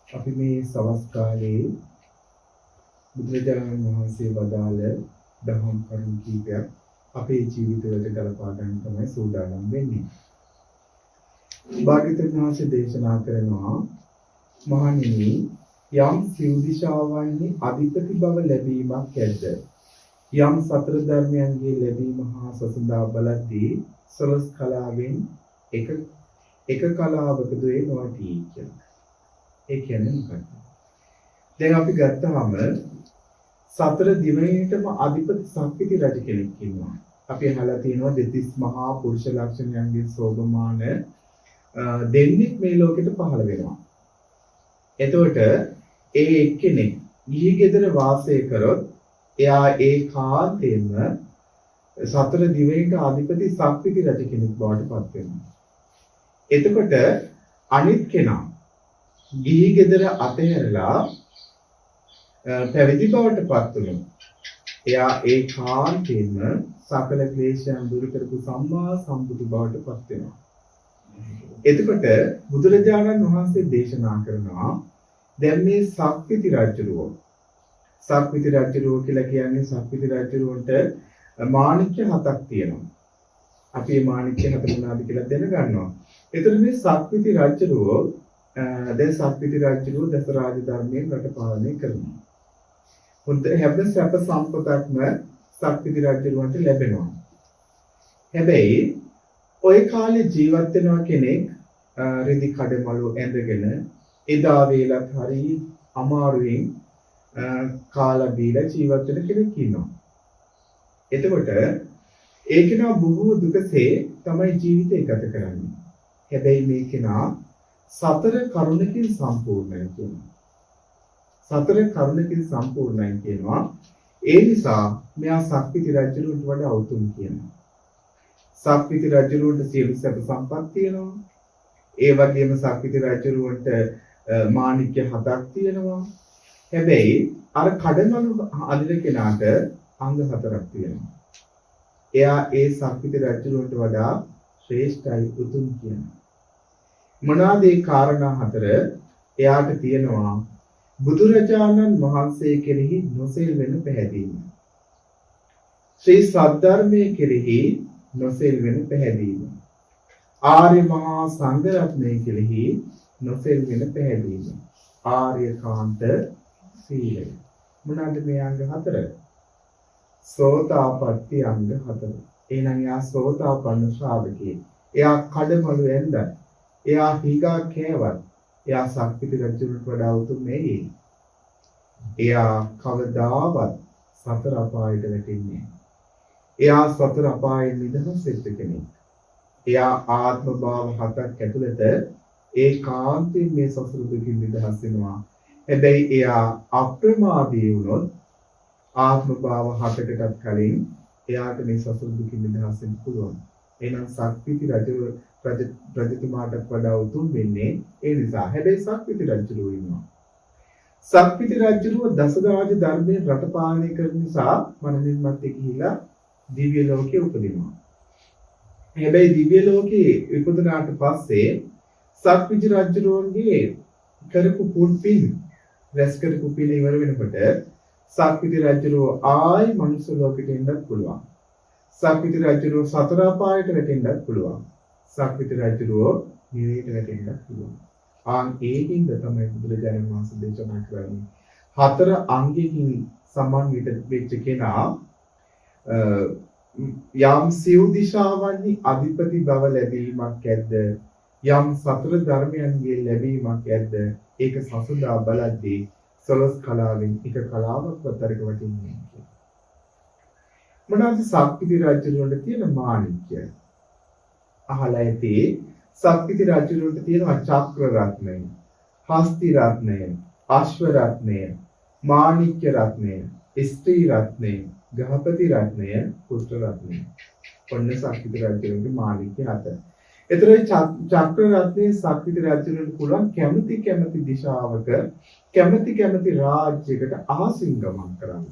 අපි මේ සවස් කාලේ බුදුරජාණන් වහන්සේ වදාළ දහම් කරුණු කීපයක් අපේ ජීවිතවලට ගලපා ගන්න තමයි සූදානම් වෙන්නේ. භාග්‍යවතුන් වහන්සේ දේශනා කරනවා මහණෙනි යම් සිව් දිශාවන්හි අධිපති බව ලැබීමක් ඇද්ද යම් සතර ධර්මයන්ගේ ලැබීම හා සසඳා බලද්දී සලස් කලාවෙන් එක කලාවකද ඒ නොවටී කියලා. ඒ කියන්නේ මොකක්ද? දැන් අපි ගත්තාම සතර දිවයිනටම අධිපති සක්විති රජ කෙනෙක් ඉන්නවා. අපි අහලා තියෙනවා දෙතිස් මහා පුරුෂ ලක්ෂණයන්ගේ සෝභමාන දෙන්නෙක් මේ ලෝකෙට පහළ වෙනවා. එතකොට ඒ එක්කෙනෙක් ගිහි ගෙදර වාසය කරොත් එයා ඒකාන්තයෙන්ම සතර දිවයිනට අධිපති සක්විති රජ කෙනෙක් බවට පත් වෙනවා. එතකොට අනිත් කෙනා ගිහි ගෙදර අතහැරලා පැවිදි බවට පත් වුණොත් එයා ඒකාන්තයෙන්ම සකල ක්ලේශයන් දුරු කරපු සම්මා සම්බුදු බවට පත් වෙනවා. එතකොට බුදුරජාණන් වහන්සේ දේශනා කරනවා දැන් මේ සක්විති රජුරෝ කියලා කියන්නේ සක්විති රජුරන්ට මාණික්‍ය 7ක් තියෙනවා. අපි මේ මාණික්‍ය 7 මොනවාද කියලා දැනගන්නවා. එතකොට මේ සක්විති රජුරෝ දැන් සක්විති රජුරෝ දස රාජ ධර්මයෙන් රට පාලනය කරනවා. හොඳ හැබැයි සැප සම්පතක්ම සක්විති රජුරන්ට ලැබෙනවා. හැබැයි ওই කාලේ ජීවත් වෙනවා කෙනෙක් රෙදි කඩමලු ඇඳගෙන එදා වේලත් හරි අමාරුවෙන් කාලා බීලා ජීවත් වෙන කෙනෙක් ඉන්නවා. එතකොට ඒ කෙනා බොහෝ දුකසේ තමයි ජීවිතය ගත කරන්නේ. හැබැයි මේ කෙනා සතර කරුණකින් සම්පූර්ණයි කියනවා. සතර කරුණකින් සම්පූර්ණයි කියනවා. ඒ නිසා මෙයා සක්විති රජුන්ට වඩා උතුම් කියනවා. සක්විති රජුන්ට සියලු සැප සම්පත් තියෙනවා. ඒ වගේම සක්විති රජුන්ට මාණික්‍ය 7ක් තියෙනවා. හැබැයි අර කඩමලු අදින කෙනාට අංග 4ක් තියෙනවා. එයා ඒ සක්විති රජුන්ට වඩා ශ්‍රේෂ්ඨයි උතුම් කියනවා. මොනවාද ඒ කාරණා 4? එයාට තියෙනවා බුදුරජාණන් වහන්සේ කෙරෙහි නොසෙල්වෙන පැහැදීම. ශ්‍රී සද්ධර්මයේ කෙරෙහි නොසෙල්වෙන පැහැදීම. ආර්ය මහා සංඝ රත්නයේ කෙරෙහි නොසෙල්වෙන පැහැදීම. ආර්යකාන්ත සීලය. මොනවාද මේ අංග 4? සෝතාපට්ටි අංග 4. එහෙනම් යා සෝතාපන්න ශ්‍රාවකයෙක්. එයා කඩමලු ඇඳ. එයා හිගා කෑවත් එයා සක්විති රජුන්ට වඩා උතුම් නෙයි. එයා කවදාවත් සතර අපායට වැටෙන්නේ. එයා සතර අපායෙන් නිදහස් වෙච්ච කෙනෙක්. එයා ආත්ම භාව 7ක් ඇතුළත ඒකාන්තයෙන් මේ සසර දුකින් නිදහස් වෙනවා. හැබැයි එයා අප්‍රමාදී වුණොත් ආත්ම භාව 7කටත් කලින් එයාට මේ සසර දුකින් නිදහස් වෙන්න පුළුවන්. එහෙනම් සක්විති රජතුමාට වඩා උතුම් වෙන්නේ ඒ නිසා. හැබැයි සක්විති රජුරෝ ඉන්නවා. සක්විති රජුරෝ දසරාජ ධර්මයෙන් රට පාලනය කරන නිසා මනමින්මත් ගිහිලා දිව්‍ය ලෝකයේ උපදිනවා. හැබැයි දිව්‍ය ලෝකයේ ඉපදුනාට පස්සේ සක්විති රජුරෝන්ගේ කරපු පුණ්‍ය පින් රැස් කරපු පින් ඉවර වෙනකොට සක්විති රජුරෝ ආයි මනුස්ස ලෝකෙට එන්නත් පුළුවන්. සක්විති රජුරෝ සතර අපායට වැටෙන්නත් පුළුවන්. සක්විති රජුරෝ නිරේට වැටෙන්නත් පුළුවන්. ඒකින්ද තමයි බුදුරජාණන් වහන්සේ දේශනා කරන්නේ හතර අංගයකින් සමන්විත වෙච්ච කෙනා යම් සිව් දිශාවන්හි අධිපති බව ලැබීමක් ඇද්ද යම් සතර ධර්මයන්ගේ ලැබීමක් ඇද්ද ඒක සසුදා බලද්දී සලස් කලාවෙන් එක කලාවක් වතරක වටින්නේ කියලා. මොනවාද සක්විති රජුන්ට තියෙන මාණික්‍ය? අහලා ඇති සක්විති රජුන්ට තියෙනවා චක්‍ර රත්නය, හස්ති රත්නය, අශ්ව රත්නය, මාණික්‍ය රත්නය, ස්ත්‍රී රත්නය, ගහපති රත්නය, පුත්‍ර රත්නය. ඔන්න සක්විති රජුන්ගේ මාණික්‍ය හත. එතකොට චක්‍ර රත්නයේ සක්විති රජුන්ට පුළුවන් කැමැති දිශාවක කැමැති රාජ්‍යයකට අහසින් ගමන් කරන්න.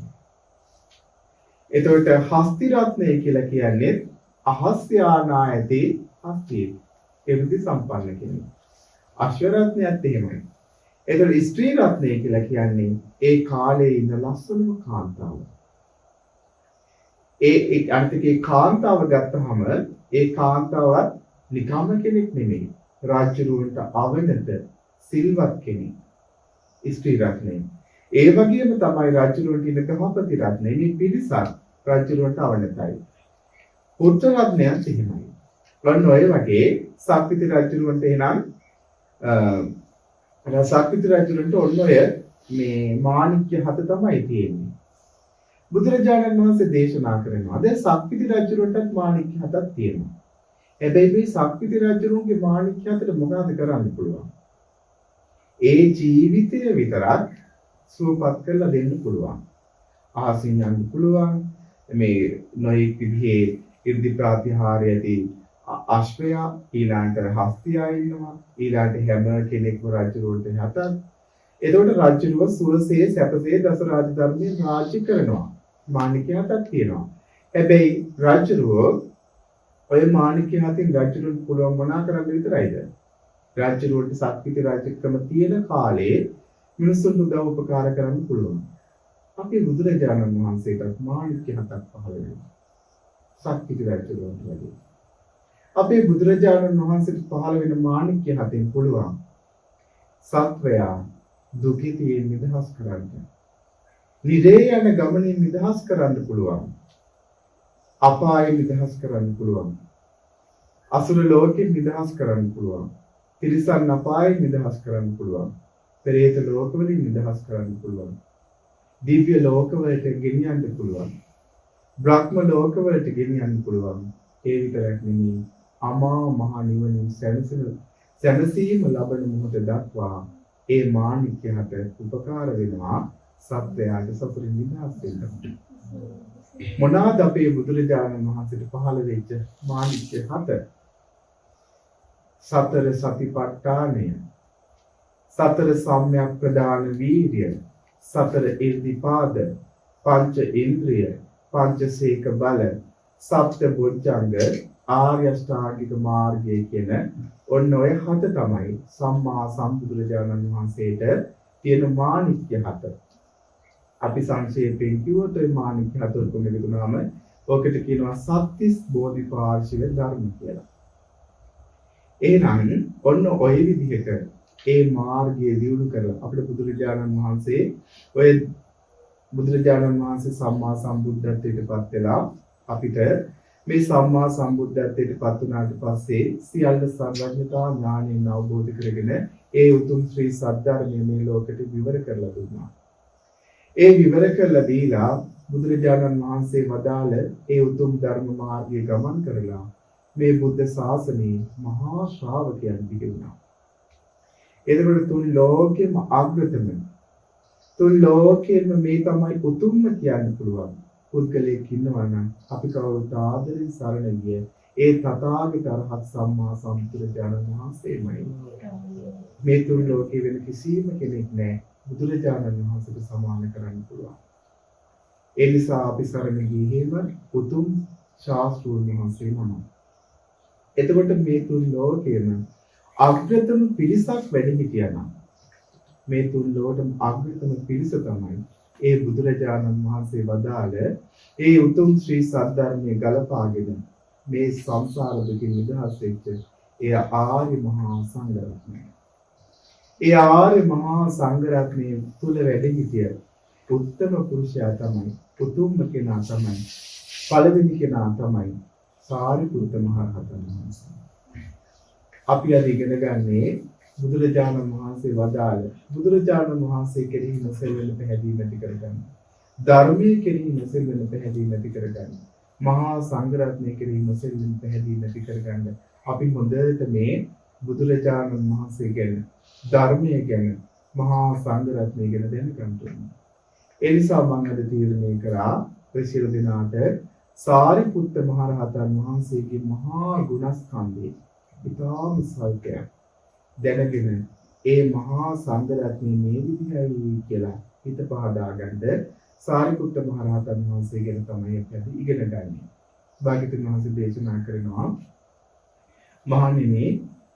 එතකොට හස්ති රත්නය කියලා කියන්නේ අහස් යානා ඇති හස්තිය. එවිදි සම්පන්න කෙනෙක්. අශ්ව රත්නයත් එහෙමයි. එතකොට ස්ත්‍රී රත්නය කියලා කියන්නේ ඒ කාලේ ඉන්න ලස්සනම කාන්තාව. ඒ අන්තිකේ කාන්තාව ගත්තහම ඒ කාන්තාවත් නිකම්ම කෙනෙක් නෙමෙයි. රාජ්‍යරුවන්ට අවනත සිල්වත් කෙනෙක්. ස්ත්‍රී රත්නය. ඒ වගේම තමයි රාජ්‍යරුවන්ට ඉන්න ගහපති රත්නය. මේ පිරිසක් රාජ්‍යරුවන්ට අවනතයි. පුත්‍ර රත්නයත් එහෙමයි. ඔන්න ඔය වගේ සක්විති රජුන්ට එනම් සක්විති රජුන්ට ඔන්න ඔය මේ මාණික්‍ය හත තමයි තියෙන්නේ. බුදුරජාණන් වහන්සේ දේශනා කරනවා දැන් සක්විති රජුන්ටත් මාණික්‍ය හතක් තියෙනවා. හැබැයි මේ සක්විති රජුන්ගේ මාණික්‍ය හතට මොනවද කරන්න පුළුවන්? ඒ ජීවිතය විතරක් සුවපත් කරලා දෙන්න පුළුවන්. ආසින් යන්න පුළුවන්. මේ නොයෙක් විදිහේ ඉර්ධි ප්‍රාතිහාර්ය ඇති අශ්වයා ඊළඟට හස්තියා ඉන්නවා ඊළඟට හැම කෙනෙක්ම රජුරුවන්ට හතක්. එතකොට රජුරුව සුවසේ සැපසේ දස රාජධර්මයෙන් රාජ්‍ය කරනවා. මාණික්‍ය හතක් තියෙනවා. හැබැයි රජුරුව ඔය මාණික්‍ය හතින් රජුරුවන්ට පුළුවන් මොනා කරන්න විතරයිද? රජුරුවන්ට සක්විති රාජ්‍යක්‍රම තියෙන කාලේ මිනිසුන්ට උදව් උපකාර කරන්න පුළුවන්. අපේ බුදුරජාණන් වහන්සේට මාණික්‍ය හතක් පහළ වෙනවා. සක්විති රජුරුවන්ට වගේ. අපේ බුදුරජාණන් වහන්සේට පහළ වෙන මාණික්‍ය හතෙන් පුළුවන් සත්වයා දුකිතේ නිදහස් කරන්න. නිරේ යන ගමනින් නිදහස් කරන්න පුළුවන්. අපායෙන් නිදහස් කරන්න පුළුවන්. අසුර ලෝකෙන් නිදහස් කරන්න පුළුවන්. තිරිසන් අපායෙන් නිදහස් කරන්න පුළුවන්. පෙරේත ලෝකවලින් නිදහස් කරන්න පුළුවන්. දිව්‍ය ලෝකවලට ගෙනියන්න පුළුවන්. බ්‍රහ්ම ලෝකවලට ගෙනියන්න පුළුවන්. ඒ විතරක් නෙමෙයි අමා මහ නිවනින් සැනසීම ලබන මොහොත දක්වා ඒ මාණික්‍ය හත උපකාර වෙනවා සත්වයාට සසරින් නිදහස් වෙන්න. මොනවාද අපේ බුදුරජාණන් වහන්සේට පහළ වෙච්ච මාණික්‍ය හත? සතර සතිපට්ඨානය, සතර සම්‍යක් ප්‍රදාන වීර්ය, සතර ඉර්ධිපාද, පංච ඉන්ද්‍රිය, පංචසේක බල, සප්ත බොජ්ජංග, ආර්ය අෂ්ටාංගික මාර්ගය කියන ඔන්න ඔය හත තමයි සම්මා සම්බුදුරජාණන් වහන්සේට තියෙන මාණික්‍ය හත. අපි සංක්ෂේපයෙන් කිව්වොත් ඔය මාණික්‍ය හත ඔක්කොම එකතු වුණාම ඔකට කියනවා සත්‍තිස් බෝධිපාක්ෂික ධර්ම කියලා. එහෙනම් ඔන්න ඔය විදිහට ඒ මාර්ගය දියුණු කරලා අපේ බුදුරජාණන් වහන්සේ සම්මා සම්බුද්ධත්වයට පත් වෙලා අපිට මේ සම්මා සම්බුද්ධත්වයට පත් වුණාට පස්සේ සියල්ල සර්වඥතා ඥාණයෙන් අවබෝධ කරගෙන ඒ උතුම් ශ්‍රී සද්ධර්මය මේ ලෝකෙට විවර කරලා දුන්නා. ඒ විවර කරලා දීලා බුදුරජාණන් වහන්සේ වදාළ ඒ උතුම් ධර්ම මාර්ගයේ ගමන් කරලා මේ බුද්ධ ශාසනයේ මහා ශ්‍රාවකයන් පිළිගුණා. එතකොට තුන් ලෝකෙම අග්‍රතම තුන් ලෝකෙම මේ තමයි උතුම්ම කියන්න පුළුවන්. පුද්ගලයෙක් ඉන්නවා නම් අපි කවුරුත් ආදරෙන් සරණ ගිය ඒ තථාගත අරහත් සම්මා සම්බුදුරජාණන් වහන්සේමයි. මේ තුන් ලෝකේ වෙන කිසිම කෙනෙක් නැහැ බුදුරජාණන් වහන්සේට සමාන කරන්න පුළුවන්. ඒ නිසා අපි සරණ ගියේම උතුම් ශාස්ත්‍රඥ වහන්සේ නමක්. එතකොට මේ තුන් ලෝකෙම අග්‍රතම පිරිසක් වැඩි හිටියා නම් මේ තුන් ලෝකෙම අග්‍රතම පිරිස තමයි ඒ බුදුරජාණන් වහන්සේ වදාළ ඒ උතුම් ශ්‍රී සද්ධර්මයේ ගලපාගෙන මේ සංසාර දුකින් නිදහස් වෙච්ච ඒ ආර්ය මහා සංඝරත්නය. ඒ ආර්ය මහා සංඝරත්නයේ තුල වැඩ සිටිය උත්තම පුරුෂයා තමයි, උතුම්ම කෙනා තමයි, පළවෙනි කෙනා තමයි සාරිපුත්ත මහ රහතන් වහන්සේ. අපි අද ඉගෙන ගන්නේ බුදුරජාණන් වහන්සේ වදාළ බුදුරජාණන් වහන්සේ කෙරෙහි නොසැලෙන පැහැදීම ඇති කරගන්න. ධර්මයේ කෙරෙහි නොසැලෙන පැහැදීම ඇති කරගන්න. මහා සංඝරත්නය කෙරෙහි නොසැලෙන පැහැදීම ඇති කරගන්න. අපි හොඳට මේ බුදුරජාණන් වහන්සේ ගැන, ධර්මයේ ගැන, මහා සංඝරත්නය ගැන දැනගන්න ඕනේ. ඒ නිසා මම අද තීරණය කරා ප්‍රසිද්ධ දිනාට සාරිපුත්ත මහ රහතන් වහන්සේගේ මහා ගුණස්කන්ධය ඉතාම සල්පයක් දැනගෙන ඒ මහා සංඝරත්නය මේ විදිහයි කියලා හිත පහදා ගන්න සාරිපුත්ත මහ රහතන් වහන්සේ ගැන තමයි අපි ඉගෙන ගන්නේ. භාග්‍යවතුන් වහන්සේ දේශනා කරනවා මහණෙනි,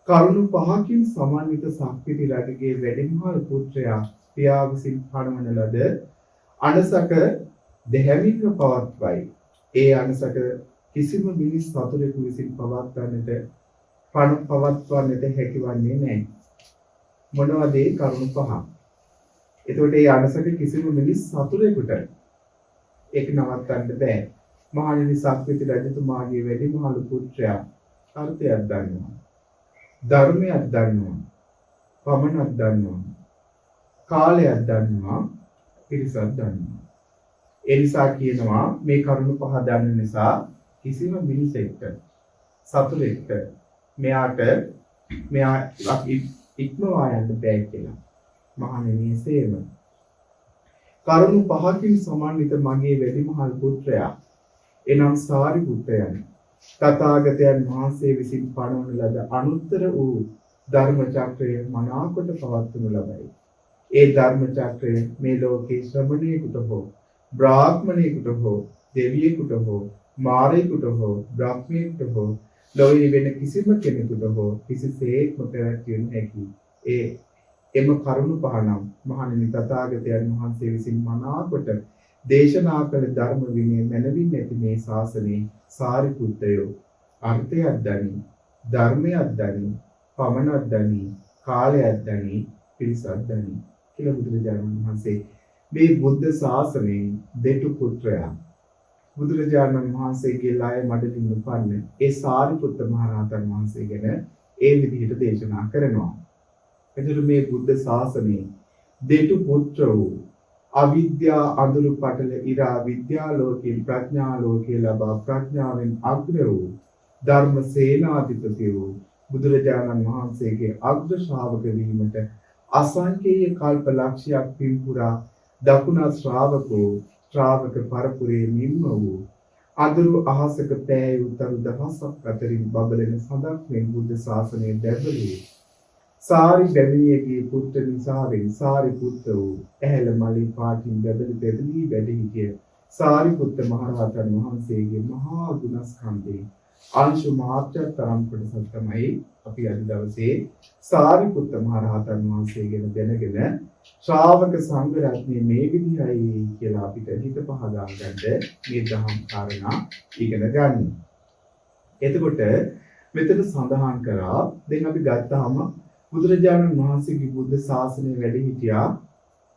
කරුණු පහකින් සමන්විත සක්විති රජුගේ වැඩිමහල් පුත්‍රයා පියා විසින් පණවන ලද අනසක දෙහැමින්ව පවත්වයි. ඒ අනසක කිසිම මිනිස් සතුරෙකු විසින් පවත්වන්නට හැකිවන්නේ නැහැ. මොනවද ඒ කරුණු පහ? එතකොට ඒ අනසක කිසිම මිනිස් සතුරෙකුට ඒක නවත්තන්න බෑ. මහණෙනි, සක්විති රජතුමාගේ වැඩිමහල් පුත්‍රයා අර්ථයක් දන්නවා, ධර්මයක් දන්නවා, පමණක් දන්නවා, කාලයක් දන්නවා, පිරිසක් දන්නවා. ඒ නිසා කියනවා මේ කරුණු පහ දන්න නිසා කිසිම මිනිසෙක්ට, සතුරෙක්ට මෙයා ඉක්මවා යන්න බෑ කියලා. මහණෙනි, එසේම කරුණු පහකින් සමන්විත මගේ වැඩිමහල් පුත්‍රයා එනම් සාරිපුත්තයන් තථාගතයන් වහන්සේ විසින් පණවන ලද අනුත්තර වූ ධර්ම චක්‍රය මනාකොට පවත්වනු ලබයි. ඒ ධර්ම චක්‍රය මේ ලෝකේ ශ්‍රමණයෙකුට හෝ, බ්‍රාහ්මණයෙකුට හෝ, දෙවියෙකුට හෝ, මාරයෙකුට හෝ, බ්‍රහ්මයෙකුට හෝ, ලෝකයේ වෙන කිසිම කෙනෙකුට හෝ කිසිසේත්ම පැවැත්විය නොහැකි එම කරුණු පහ නම් මහණෙනි, තථාගතයන් වහන්සේ විසින් මනාකොට දේශනා කළ ධර්ම විනය මැනවින් ඇති මේ ශාසනයේ සාරිපුත්තයෝ අර්ථයක් දනි, ධර්මයක් දනි, පමණක් දනි, කාලයක් දනි, පිරිසක් දනි කියලා බුදුරජාණන් වහන්සේ මේ බුද්ධ ශාසනයේ දෙටු පුත්‍රයා බුදුරජාණන් වහන්සේගේ ලාය මඩලින් උපන්න ඒ සාරිපුත්ත මහ රහතන් වහන්සේ ගැන ඒ විදිහට දේශනා කරනවා. එතකොට මේ බුද්ධ ශාසනයේ දෙටු පුත්‍ර වූ අවිද්‍යා අඳුරු පටල ඉරා විද්‍යා ලෝකේ ප්‍රඥා ලෝකේ ලබා ප්‍රඥාවෙන් අග්‍ර වූ ධර්ම සේනාධිපති වූ බුදුරජාණන් වහන්සේගේ අග්‍ර ශ්‍රාවක වීමට අසංකේය කල්ප ලක්ෂයක් පින්පුරා දකුණ ශ්‍රාවක පරපුරේ නිම්ම වූ අඳුරු අහසක පෑය උතරු දහසක් අතරින් බබලෙන සඳක් මෙන් බුද්ධ ශාසනයේ දැබළුවේ සාරි බැමිණියගේ පුත්‍ර නිසාවෙන් සාරිපුත්ත වූ ඇහැල මලේ පාටින් බැදලි වැඩ සිටිය සාරිපුත්ත මහ රහතන් වහන්සේගේ මහා ගුණස්කන්ධේ අංශු මාත්‍ර තරම් කොටසක් තමයි අපි අද දවසේ සාරිපුත්ත මහ රහතන් වහන්සේ ගැන දැනගෙන ශ්‍රාවක සංඝ රත්නයේ මේ විදිහයි කියලා අපිට හිත පහදා ගන්න මේ දහම් කාරණා ඉගෙන ගන්න. එතකොට මෙතන සඳහන් කරා දැන් අපි ගත්තාම බුදුරජාණන් වහන්සේගේ බුද්ධ ශාසනය වැඩ සිටියා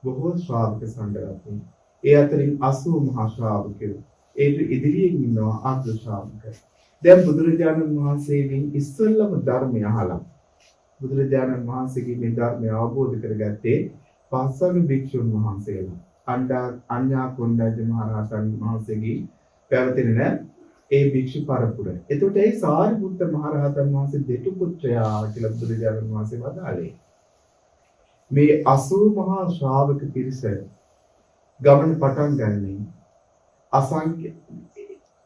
බොහෝ ශ්‍රාවක සංඝ රත්නය. ඒ අතරින් 80 මහා ශ්‍රාවකයෝ. ඒ ඉදිරියෙන් ඉන්නවා අග්‍ර ශ්‍රාවක. දැන් බුදුරජාණන් වහන්සේගෙන් ඉස්සෙල්ලම ධර්මය අහලා බුදුරජාණන් වහන්සේගේ මේ ධර්මය අවබෝධ කරගත්තේ පස්වග භික්ෂුන් වහන්සේලා. අඤ්ඤා කොණ්ඩඤ්ඤ මහ රහතන් වහන්සේගේ පැවතෙන ඒ භික්ෂු පරපුර. එතකොට ඒ සාරිපුත්ත මහ රහතන් වහන්සේ දෙටු පුත්‍රයා කියලා බුදුරජාණන් වහන්සේ වදාළේ. මේ 80 මහා ශ්‍රාවක පිරිස ගමන පටන් ගන්නේ අසංඛ්‍ය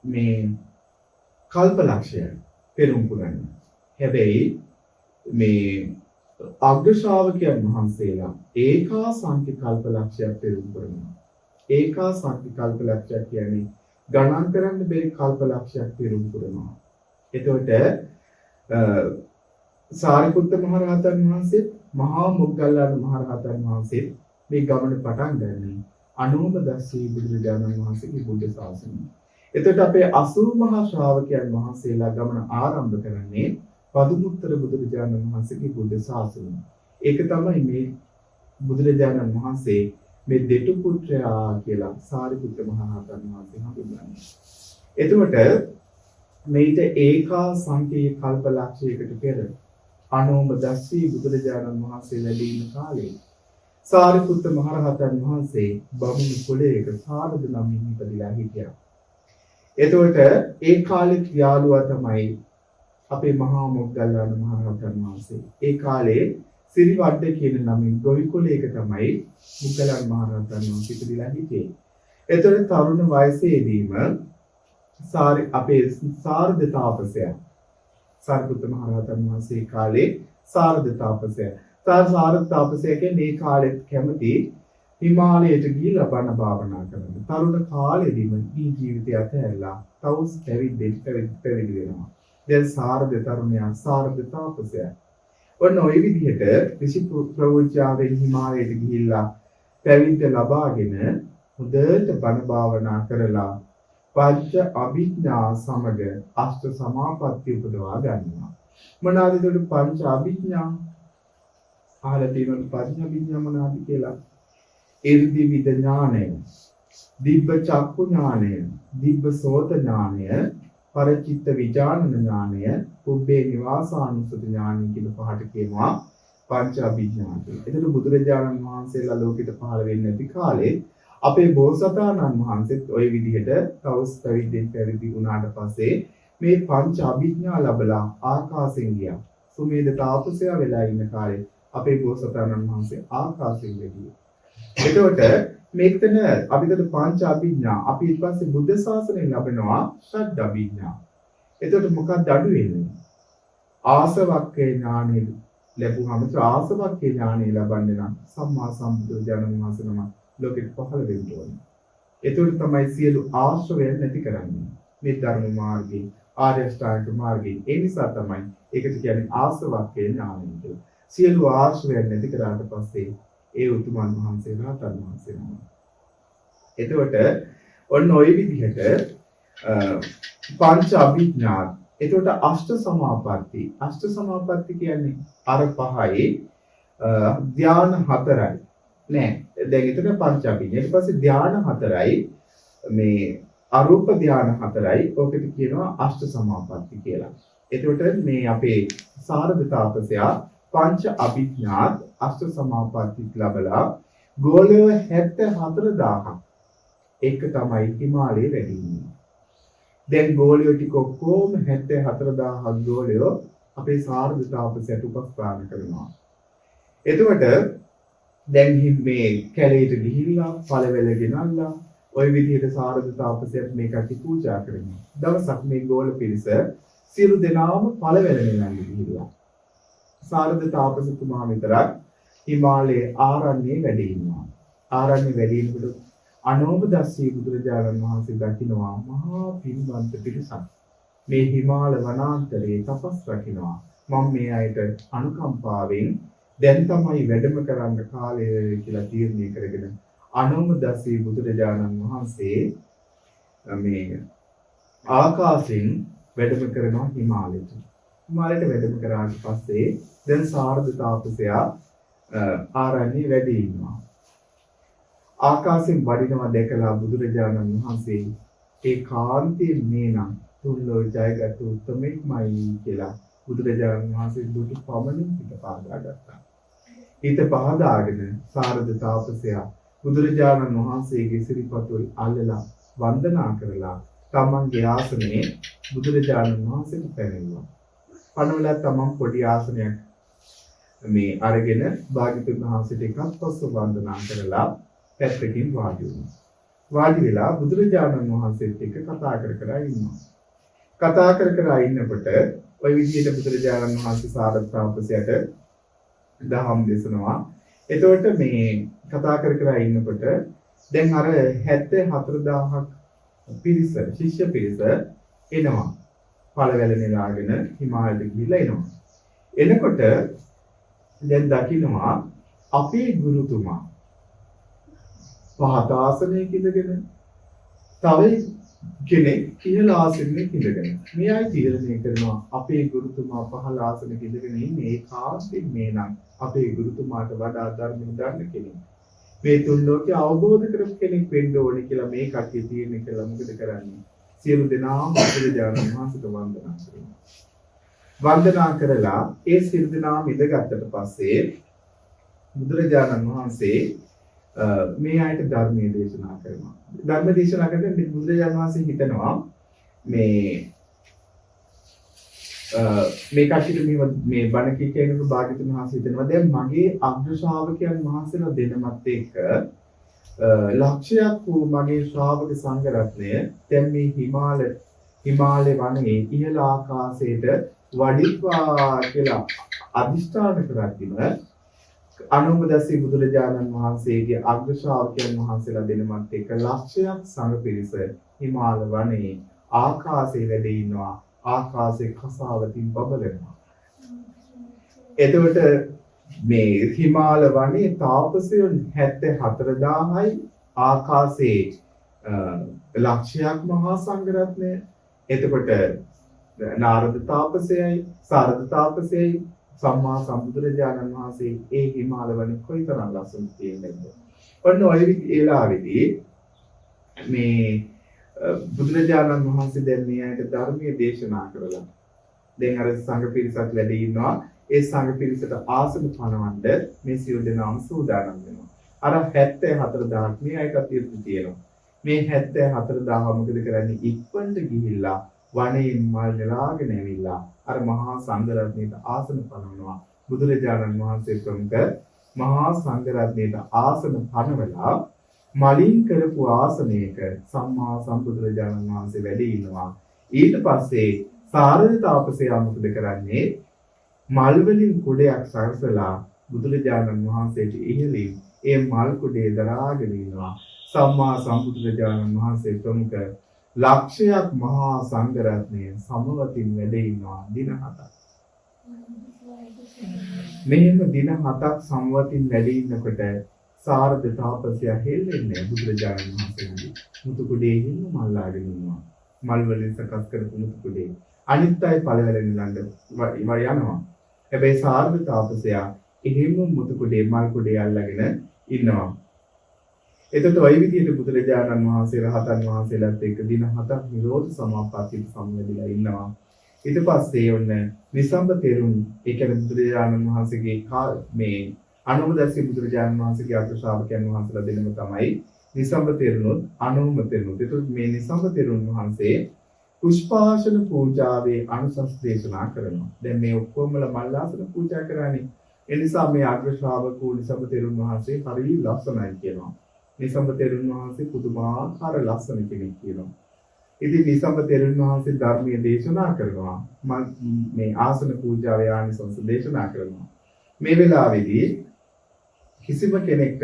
මේ කල්පලක්ෂය පෙරම් පුරන්න. හැබැයි මේ අග්‍ර ශ්‍රාවකයන් වහන්සේලා ඒකාසංඛ්‍ය කල්පලක්ෂයක් පෙරම් පුරනවා. ඒකාසංඛ්‍ය කල්පලක්ෂය කියන්නේ ගණන් කරන්න බැරි කල්පලක්ෂයක් පෙරම් පුරනවා. එතකොට සාරිපුත්ත මහ රහතන් වහන්සේ මහා මොග්ගල්ලාන මහ රහතන් වහන්සේ මේ ගමන පටන් ගන්නේ අනෝමදස්සී බුදුරජාණන් වහන්සේගේ බුද්ධ ශාසනය. එතකොට අපේ 80 මහා ශ්‍රාවකයන් වහන්සේලා ගමන ආරම්භ කරන්නේ පදුමුත්තර බුදුරජාණන් වහන්සේගේ බුද්ධ ශාසනය. ඒක තමයි මේ බුදුරජාණන් වහන්සේ මේ දෙටු පුත්‍රයා කියලා සාරිපුත්ත මහ රහතන් වහන්සේ හඳුන්වන්නේ. එතකොට මේිට ඒකා සංකේය කල්පලක්ෂයකට පෙර අනෝමදස්සී බුදුරජාණන් වහන්සේ වැඩ ඉන්න කාලේ සාරිපුත්ත මහ රහතන් වහන්සේ බමුණු කුලයක සාරද නමින් ඉපදලා හිටියා. එතකොට ඒ කාලේ ක්‍රියාලුවා තමයි අපේ මහා මොග්ගල්ලාන මහ රහතන් වහන්සේ. ඒ කාලේ සිරිවඩ්ඩ කියන නමින් ගොවි කුලයක තමයි මොග්ගල්ලාන මහ රහතන් වහන්සේ ඉපදලා හිටියේ. එතකොට තරුණ වයසේදීම අපේ සාරද තාපසයා සාරිපුත්ත මහ රහතන් වහන්සේ කාලේ සාරද තාපසයා සාරද තාපසයා කියන්නේ මේ කාලෙත් කැමති හිමාලයට ගිහිල්ලා බණ භාවනා කරන. තරුණ කාලෙදිම මේ ජීවිතය අතහැරලා තවුස් පැවිදි වෙනවා. දැන් සාරද තරුණයා සාරද තාපසයා. ඔන්න ওই විදිහට ඍෂි ප්‍රවෘජාවෙන් හිමාලයට ගිහිල්ලා පැවිද්ද ලබාගෙන හොඳට බණ භාවනා කරලා පංච අභිඥා සමග අෂ්ට සමාපatti උපදවා ගන්නවා. මොනවාද ඒකට පංච අභිඥා? ආලා තියෙන පංච අභිඥා මොනවාද කියලා? ඉර්ධි විද ඥානය, දිබ්බ චක්කු ඥානය, දිබ්බ සෝත ඥානය, පරචිත්ත විඥාන ඥානය, පුබ්බේ නිවාසානුස්සති ඥානය කියන පහට කියනවා පංච අභිඥා කියලා. එතකොට බුදුරජාණන් වහන්සේලා ලෝකෙට පහළ වෙන්නේ නැති කාලේ අපේ බෝසතාණන් වහන්සේත් ওই විදිහට තවස් පැවිදි වුණාට පස්සේ මේ පංච අභිඥා ලැබලා ආකාශයෙන් ගියා. සුමේද තාපසයා වෙලා ඉන්න කාලේ අපේ බෝසතාණන් වහන්සේ ආකාශයෙන් ගියා. එතකොට මේකතන අපිට පංච අභිඥා අපි ඊට පස්සේ බුද්ධ ශාසනයෙන් ලැබෙනවා ෂඩ් අභිඥා. එතකොට මොකක්ද අඩු වෙන්නේ? ආසවක්ඛේ ඥානෙ ලැබුවාම ආසවක්ඛේ ඥානෙ ලබන්නේ නම් සම්මා සම්බුදුරජාණන් වහන්සේ නම ලෝකෙට පහළ වෙන්න ඕනේ. එතකොට තමයි සියලු ආශ්‍රවයන් නැති කරන්නේ. මේ ධර්ම මාර්ගයේ ආර්ය අෂ්ටාංගික මාර්ගයේ ඒ නිසා තමයි ඒකට කියන්නේ ආසවක්ඛේ ඥානය කියලා. සියලු ආශ්‍රවයන් නැති කරාට පස්සේ ඒ උතුමන් වහන්සේලා රහතන් වහන්සේ නම. එතකොට ඔන්න ওই විදිහට පංච අභිඥා. එතකොට අෂ්ට සමාපatti. අෂ්ට සමාපatti කියන්නේ අර පහයි ධ්‍යාන හතරයි. නෑ දැන් එතන පංච අභිඥා. ඊට පස්සේ ධ්‍යාන හතරයි මේ අරූප ධ්‍යාන හතරයි. ඔකට කියනවා අෂ්ට සමාපatti කියලා. එතකොට මේ අපේ සාරද තාපසයා පංච අභිඥාත් අෂ්ට සමාපatti ලැබලා ගෝලය 74000ක් එක තමයි හිමාලයේ වැඩි ඉන්නේ. දැන් ගෝලය ටික ඔක්කොම 74000ක් ගෝලය අපේ සාරද තාපසයට උපස්ථාන කරනවා. එතකොට දැන් මේ කැලේට ගිහිල්ලා පළවැල ගෙනල්ලා ওই විදිහට සාරද තාපසයට මේකට පූජා කරනවා. දවසක් මේ ගෝල පිරිස සියලු දෙනාම පළවැල ගෙනල්ලා ගිහිල්ලා සාරද තාපසතුමා විතරක් හිමාලයේ ආරණ්‍යයේ වැඩ ඉන්නවා. ආරණ්‍යයේ වැඩ ඉන්නකොට අනෝමදස්සී බුදුරජාණන් වහන්සේ දකිනවා මහා පින්වන්ත පිරිසක් මේ හිමාල වනාන්තරයේ තපස් රකින්නවා. මම මේ අයට අනුකම්පාවෙන් දැන් තමයි වැඩම කරන්න කාලය කියලා තීරණය කරගෙන අනෝමදස්සී බුදුරජාණන් වහන්සේ මේ ආකාශයෙන් වැඩම කරනවා හිමාලයට. හිමාලයට වැඩම කරාට පස්සේ දැන් සාරද තාපසයා ආරණ්‍යයේ වැඩ ඉන්නවා. ආකාශයෙන් වඩිනවා දැකලා බුදුරජාණන් වහන්සේ ඒ කාන්තියෙන් මේනම් තුන්ලෝ ජයගත් උත්තමෙක්මයි කියලා බුදුරජාණන් වහන්සේ දුටු පමණින් හිත පහදා ගත්තා. හිත පහදාගෙන සාරද තාපසයා බුදුරජාණන් වහන්සේගේ සිරිපතුල් අල්ලලා වන්දනා කරලා තමන්ගේ ආසනයේ බුදුරජාණන් වහන්සේට පැනෙනවා. පනවලා තමන් පොඩි ආසනයක් මේ අරගෙන භාග්‍යවතුන් වහන්සේට එකක් පස්ව වන්දනා කරලා පැත්තකින් වාඩි වුණා. වාඩි වෙලා බුදුරජාණන් වහන්සේත් එක්ක කතා කර ඉන්නවා. කතා කර ඉන්නකොට ওই විදිහට බුදුරජාණන් වහන්සේ සාරද තාපසයට දහම් දේශනවා. එතකොට මේ කතා කර ඉන්නකොට දැන් අර 74000ක් පිරිස ශිෂ්‍ය පිරිස එනවා. පළවැල නෙලාගෙන හිමාලයට ගිහිල්ලා එනවා. එනකොට දැන් දකින්නවා අපේ ගුරුතුමා පහත ආසනයක ඉඳගෙන තව කෙනෙක් ඉහළ ආසනයක ඉඳගෙන මේ අය තීරණය කරනවා අපේ ගුරුතුමා පහළ ආසනයක ඉඳගෙන ඉන්නේ ඒකාන්තයෙන් මේ නම් අපේ ගුරුතුමාට වඩා ධර්ම දන්න කෙනෙක්. මේ තුන් ලෝකේ අවබෝධ කරපු කෙනෙක් වෙන්න ඕනේ කියලා මේ කට්ටිය තීරණය කළා. මොකද කරන්නේ? සියලු දෙනාම බුදුරජාණන් වහන්සේට වන්දනා කරනවා. වන්දනා කරලා ඒ සියලු දෙනාම ඉඳගත්තට පස්සේ බුදුරජාණන් වහන්සේ මේ ආයත ධර්මයේ දේශනා කරනවා. ධර්ම දේශනා කරද්දී බුදුරජාණන් වහන්සේ හිතනවා මේ කට්ටියට මේ බණ කීකේනක භාග්‍යතුන් වහන්සේ හිතනවා දැන් මගේ අග්‍ර ශ්‍රාවකයන් වහන්සේලා දෙනමත් එක්ක ලක්ෂයක් වූ මගේ ශ්‍රාවක සංඝ රත්නය දැන් මේ හිමාලය වනයේ ඉහළ ආකාශයට වඩිත්වා කියලා අදිෂ්ඨාන කරද්දීම අනුමදස්සී බුදුරජාණන් වහන්සේගේ අග්‍ර ශ්‍රාවකයන් වහන්සේලා දෙනමත් එක්ක ලක්ෂයක් සංඝ පිරිස හිමාල වනයේ ආකාශයේ වැඩ ඉන්නවා. ආකාශයේ කසාවතින් බබලනවා. එතකොට මේ හිමාල වනයේ තාපසයන් 74000යි ආකාශයේ ලක්ෂයක් මහා සංඝ රත්නය. එතකොට නාරද තාපසයයි සාරද තාපසයයි සම්මා සම්බුදුරජාණන් වහන්සේ ඒ හිමාල වනයේ කොයිතරම් ලස්සනද තියෙන්නේද? ඔන්න ඔය වෙලාවේදී මේ බුදුරජාණන් වහන්සේ දැන් මේ ඇයට ධර්මයේ දේශනා කරලා දැන් අර සංඝ පිරිසක් වැඩ ඉන්නවා. ඒ සංඝ පිරිසට ආසන පනවන්න මේ සියලු දෙනාම සූදානම් වෙනවා. අර 74000ක් මේ අයකට තියෙනවා. මේ 74000 මොකද කරන්නේ? ඉක්මනට ගිහිල්ලා වනයෙන් මල් නෙලාගෙන ඇවිල්ලා අර මහා සංඝ රත්නයට ආසන පනවනවා. බුදුරජාණන් වහන්සේ ප්‍රමුඛ මහා සංඝ රත්නයට ආසන පනවලා මලින් කරපු ආසනයක සම්මා සම්බුදුරජාණන් වහන්සේ වැඩ ඉන්නවා. ඊට පස්සේ සාරද තාපසයා මොකද කරන්නේ? මල් වලින් කුඩයක් සරසලා බුදුරජාණන් වහන්සේට ඉහළින් ඒ මල් කුඩේ දරාගෙන ඉන්නවා. සම්මා සම්බුදුරජාණන් වහන්සේ ප්‍රමුඛ ලක්ෂයක් මහා සංඝ රත්නය සමවතින් වැඩ ඉන්නවා දින 7ක්. මෙහෙම දින 7ක් සමවතින් වැඩ ඉන්නකොට සාරද තාපසයා හෙල්ලෙන්නේ බුදුරජාණන් වහන්සේගේ මුතු කුඩේ හිම මල්ලාගෙන ඉන්නවා. මල් වලින් සකස් කරපු මුතු කුඩේ. අනිත් අය පළවැරෙන් ළඟ යනවා. හැබැයි සාරද තාපසයා එහෙම මුතු කුඩේ මල් කුඩේ අල්ලගෙන ඉන්නවා. එතකොට ওই විදිහට බුදුරජාණන් වහන්සේ රහතන් වහන්සේලාත් එක්ක දින 7ක් නිරෝධ සමාපatti සම්වැදිලා ඉන්නවා. ඊට පස්සේ ඔන්න නිසම්බ තෙරුන් ඒ කියන්නේ බුදුරජාණන් වහන්සේගේ මේ අනුමදස්සී බුදුරජාණන් වහන්සේගේ අග්‍ර ශ්‍රාවකයන් වහන්සේලා දෙනම තමයි නිසම්බ තෙරුණුත් අනුම තෙරුණුත්. ඒත් මේ නිසම්බ තෙරුන් වහන්සේ පුෂ්පාසන පූජාවේ අනුසස් දේශනා කරනවා. දැන් මේ ඔක්කොමලා මල්ලාසන පූජා කරන්නේ. ඒ නිසා මේ අග්‍ර ශ්‍රාවකෝ නිසම්බ තෙරුන් වහන්සේ හරිය ලස්සනයි කියනවා. නිසම්බ තෙරුන් වහන්සේ පුදුමාකාර ලස්සන කෙනෙක් කියනවා. ඉතින් නිසම්බ තෙරුන් වහන්සේ ධර්මයේ දේශනා කරනවා. මේ ආසන පූජාවේ ආනිසංස දේශනා කරනවා. මේ වෙලාවේදී කිසිම කෙනෙක්ට